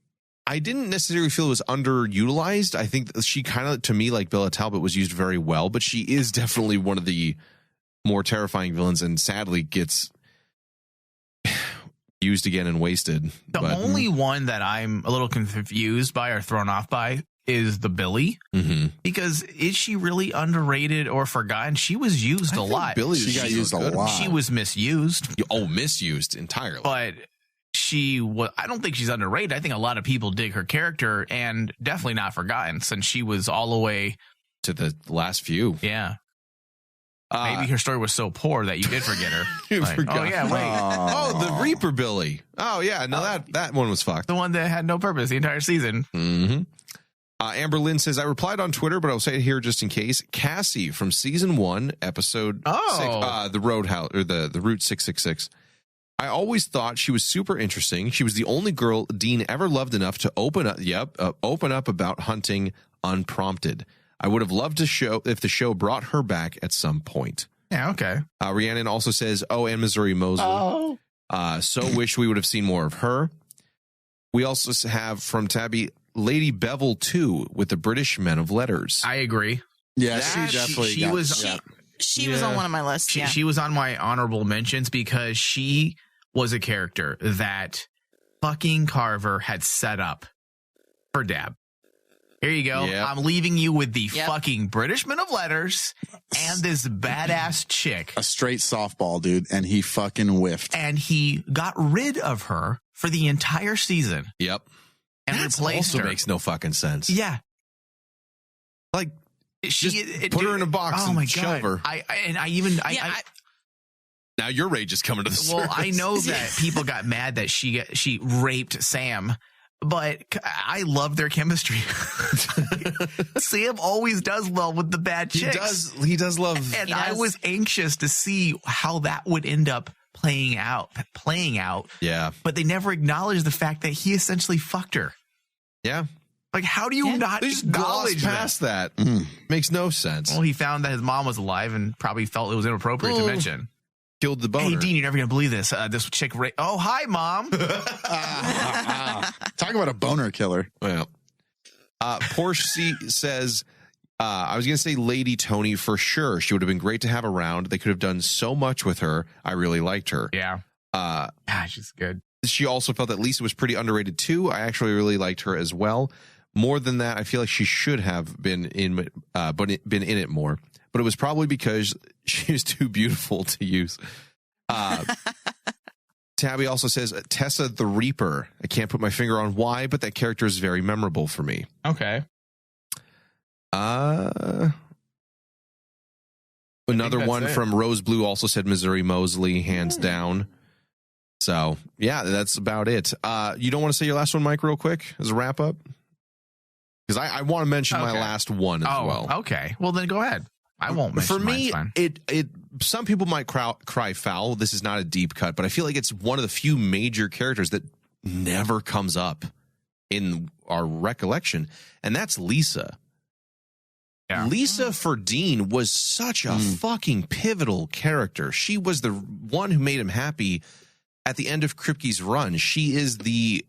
D: I didn't necessarily feel was underutilized. I think she kind of, to me, like Bella Talbot, was used very well, but she is definitely one of the more terrifying villains and sadly gets used again and wasted.
F: The only one that I'm a little confused by or thrown off by is the Billy, because is she really underrated or forgotten? She was used a lot.
E: Billy, she got used a lot.
F: She was misused.
D: Misused entirely.
F: But I don't think she's underrated. I think a lot of people dig her character and definitely not forgotten since she was all the way
D: to the last few.
F: Yeah. Maybe her story was so poor that you did forget her. Oh yeah, wait.
D: The Reaper Billy. Oh yeah, no, that one was fucked.
F: The one that had no purpose the entire season.
D: Amber Lynn says, I replied on Twitter, but I'll say it here just in case. Cassie from season 1, episode 6, the Roadhouse, or the Route 666. I always thought she was super interesting. She was the only girl Dean ever loved enough to open up about hunting unprompted. I would have loved to show if the show brought her back at some point.
F: Yeah, okay.
D: Rhiannon also says, and Missouri Mosley. So wish we would have seen more of her. We also have from Tabby, Lady Bevel too, with the British Men of Letters.
F: I agree.
E: Yeah, she definitely
G: she was on one of my lists.
F: She was on my honorable mentions because she was a character that fucking Carver had set up for Dab. Here you go. Yep. I'm leaving you with the fucking British Men of Letters and this badass chick.
E: A straight softball, dude, and he fucking whiffed.
F: And he got rid of her for the entire season.
D: Yep.
F: And replaced her.
D: Also makes no fucking sense.
F: Yeah.
D: Like, put her in a box and shove her. Now your rage is coming to the surface.
F: Well, I know that people got mad that she raped Sam, but I love their chemistry. Sam always does well with the bad chicks.
D: He does love.
F: And I was anxious to see how that would end up playing out.
D: Yeah.
F: But they never acknowledged the fact that he essentially fucked her.
D: Yeah.
F: Like, how do you not acknowledge
D: past that? Makes no sense.
F: Well, he found that his mom was alive and probably felt it was inappropriate to mention.
D: Killed the boner.
F: Hey, Dean, you're never going to believe this. This chick oh, hi, Mom.
E: Talk about a boner killer.
D: Well, Porsche C says, I was going to say Lady Tony for sure. She would have been great to have around. They could have done so much with her. I really liked her.
F: Yeah. She's good.
D: She also felt that Lisa was pretty underrated too. I actually really liked her as well. More than that, I feel like she should have been in it more. But it was probably because she was too beautiful to use. Tabby also says, Tessa the Reaper. I can't put my finger on why, but that character is very memorable for me.
F: Okay.
D: Another one from Rose Blue also said Missouri Mosley, hands down. So, yeah, that's about it. You don't want to say your last one, Mike, real quick as a wrap up? Because I want to mention my last one as well.
F: Okay. Well, then go ahead. I won't mention
D: For me, it some people might cry foul. This is not a deep cut, but I feel like it's one of the few major characters that never comes up in our recollection, and that's Lisa.
F: Yeah.
D: Lisa for Dean was such a fucking pivotal character. She was the one who made him happy at the end of Kripke's run. She is the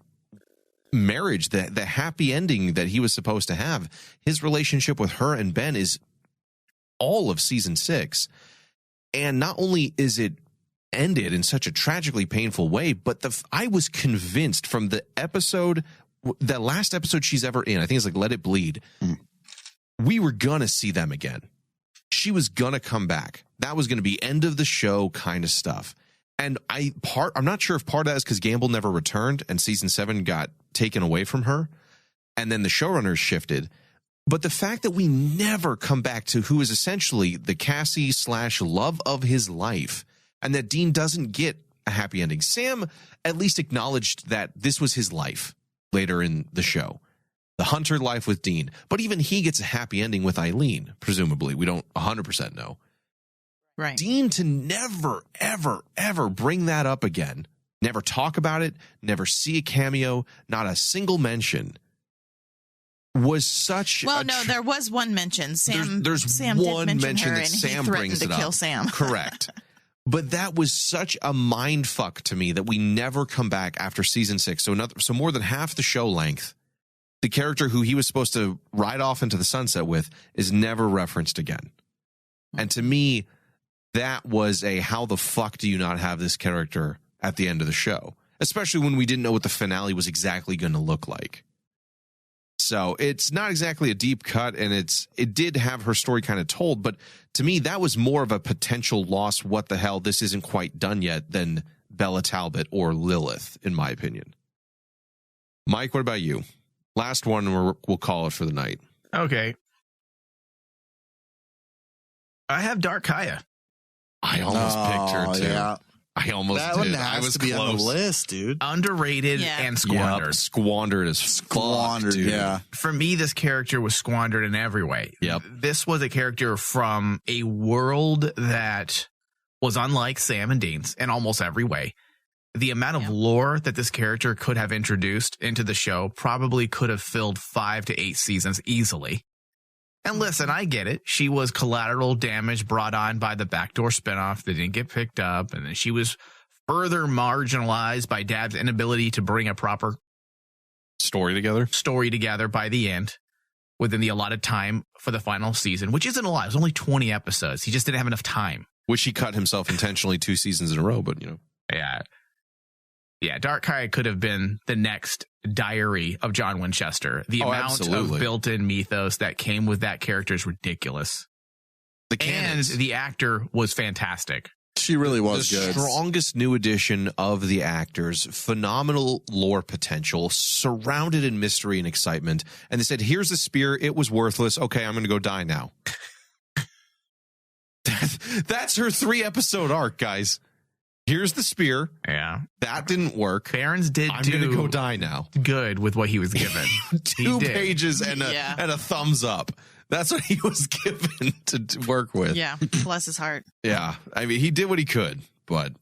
D: marriage, the happy ending that he was supposed to have. His relationship with her and Ben is all of season 6. And not only is it ended in such a tragically painful way, but I was convinced from the last episode she's ever in, I think it's like Let It Bleed, we were gonna see them again. She was gonna come back. That was gonna be end of the show kind of stuff. And I'm not sure if part of that is because Gamble never returned and season 7 got taken away from her, and then the showrunners shifted. But the fact that we never come back to who is essentially the Cassie / love of his life, and that Dean doesn't get a happy ending. Sam at least acknowledged that this was his life later in the show. The hunter life with Dean. But even he gets a happy ending with Eileen, presumably. We don't 100% know.
G: Right.
D: Dean to never, ever, ever bring that up again. Never talk about it. Never see a cameo. Not a single mention. Was such
G: there was one mention. Sam
D: Sam
G: one
D: did
G: mention her,
D: that
G: and
D: Sam
G: he
D: brings
G: threatened
D: it
G: to kill
D: up.
G: Sam.
D: Correct. But that was such a mind fuck to me that we never come back after season 6. So more than half the show length, the character who he was supposed to ride off into the sunset with is never referenced again. And to me, that was a how the fuck do you not have this character at the end of the show? Especially when we didn't know what the finale was exactly going to look like. So it's not exactly a deep cut, and it did have her story kind of told, but to me, that was more of a potential loss, what the hell, this isn't quite done yet, than Bella Talbot or Lilith, in my opinion. Mike, what about you? Last one, we'll call it for the night.
F: Okay. I have Dark Kaya.
D: I almost picked her, too. Yeah. I almost
E: that
D: did.
E: One has
D: I was
E: to be
D: close.
E: on the list, dude.
F: Underrated and squandered.
D: Yep, squandered as fuck, dude.
E: Yeah.
F: For me, this character was squandered in every way.
D: Yep.
F: This was a character from a world that was unlike Sam and Dean's in almost every way. The amount of lore that this character could have introduced into the show probably could have filled 5 to 8 seasons easily. And listen, I get it. She was collateral damage brought on by the backdoor spinoff that didn't get picked up. And then she was further marginalized by Dad's inability to bring a proper
D: story together
F: by the end within the allotted time for the final season, which isn't a lot. It was only 20 episodes. He just didn't have enough time.
D: Which he cut himself intentionally 2 seasons in a row, but
F: Yeah. Yeah, Dark Kaya could have been the next Diary of John Winchester. The amount of built-in mythos that came with that character is ridiculous. And the actor was fantastic.
E: She really was good.
D: The strongest new addition of the actors, phenomenal lore potential, surrounded in mystery and excitement. And they said, here's the spear. It was worthless. Okay, I'm going to go die now. That's her 3-episode arc, guys. Here's the spear.
F: Yeah.
D: That didn't work.
F: Barons did
D: I'm going to go die now.
F: Good with what he was given.
D: 2 pages and a thumbs up. That's what he was given to work with.
G: Yeah. Bless his heart.
D: Yeah. I mean, he did what he could, but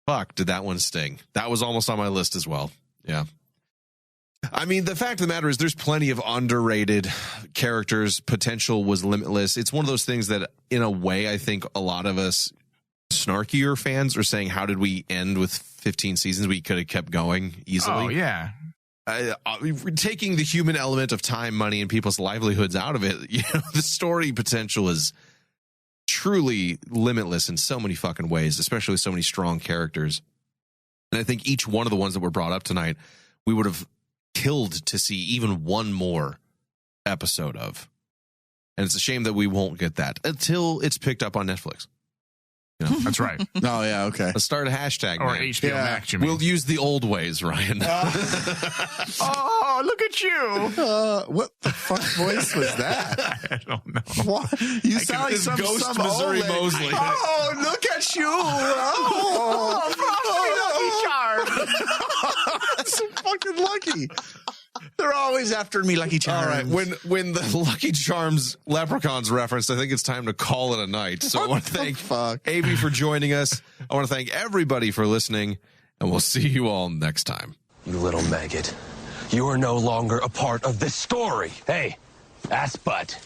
D: fuck, did that one sting. That was almost on my list as well. Yeah. I mean, the fact of the matter is there's plenty of underrated characters. Potential was limitless. It's one of those things that, in a way, I think a lot of us snarkier fans are saying, how did we end with 15 seasons? We could have kept going easily.
F: Oh, yeah.
D: Taking the human element of time, money, and people's livelihoods out of it, the story potential is truly limitless in so many fucking ways, especially with so many strong characters. And I think each one of the ones that were brought up tonight, we would have killed to see even one more episode of. And it's a shame that we won't get that until it's picked up on Netflix.
F: That's right.
E: Oh, yeah, okay.
D: Let's start a hashtag.
F: Or
D: man.
F: HBO Max, you mean.
D: We'll use the old ways, Ryan.
F: Oh, look at you.
E: What the fuck voice was that?
F: I don't know.
E: What? You sound like some
D: Ghost
E: old
D: Missouri
E: lady.
D: Mosley.
E: Oh, look at you. That's so fucking lucky. They're always after me, Lucky Charms.
D: All right, when the Lucky Charms leprechauns referenced, I think it's time to call it a night. So I want to thank AB for joining us. I want to thank everybody for listening, and we'll see you all next time.
I: You little maggot. You are no longer a part of this story. Hey, ass butt.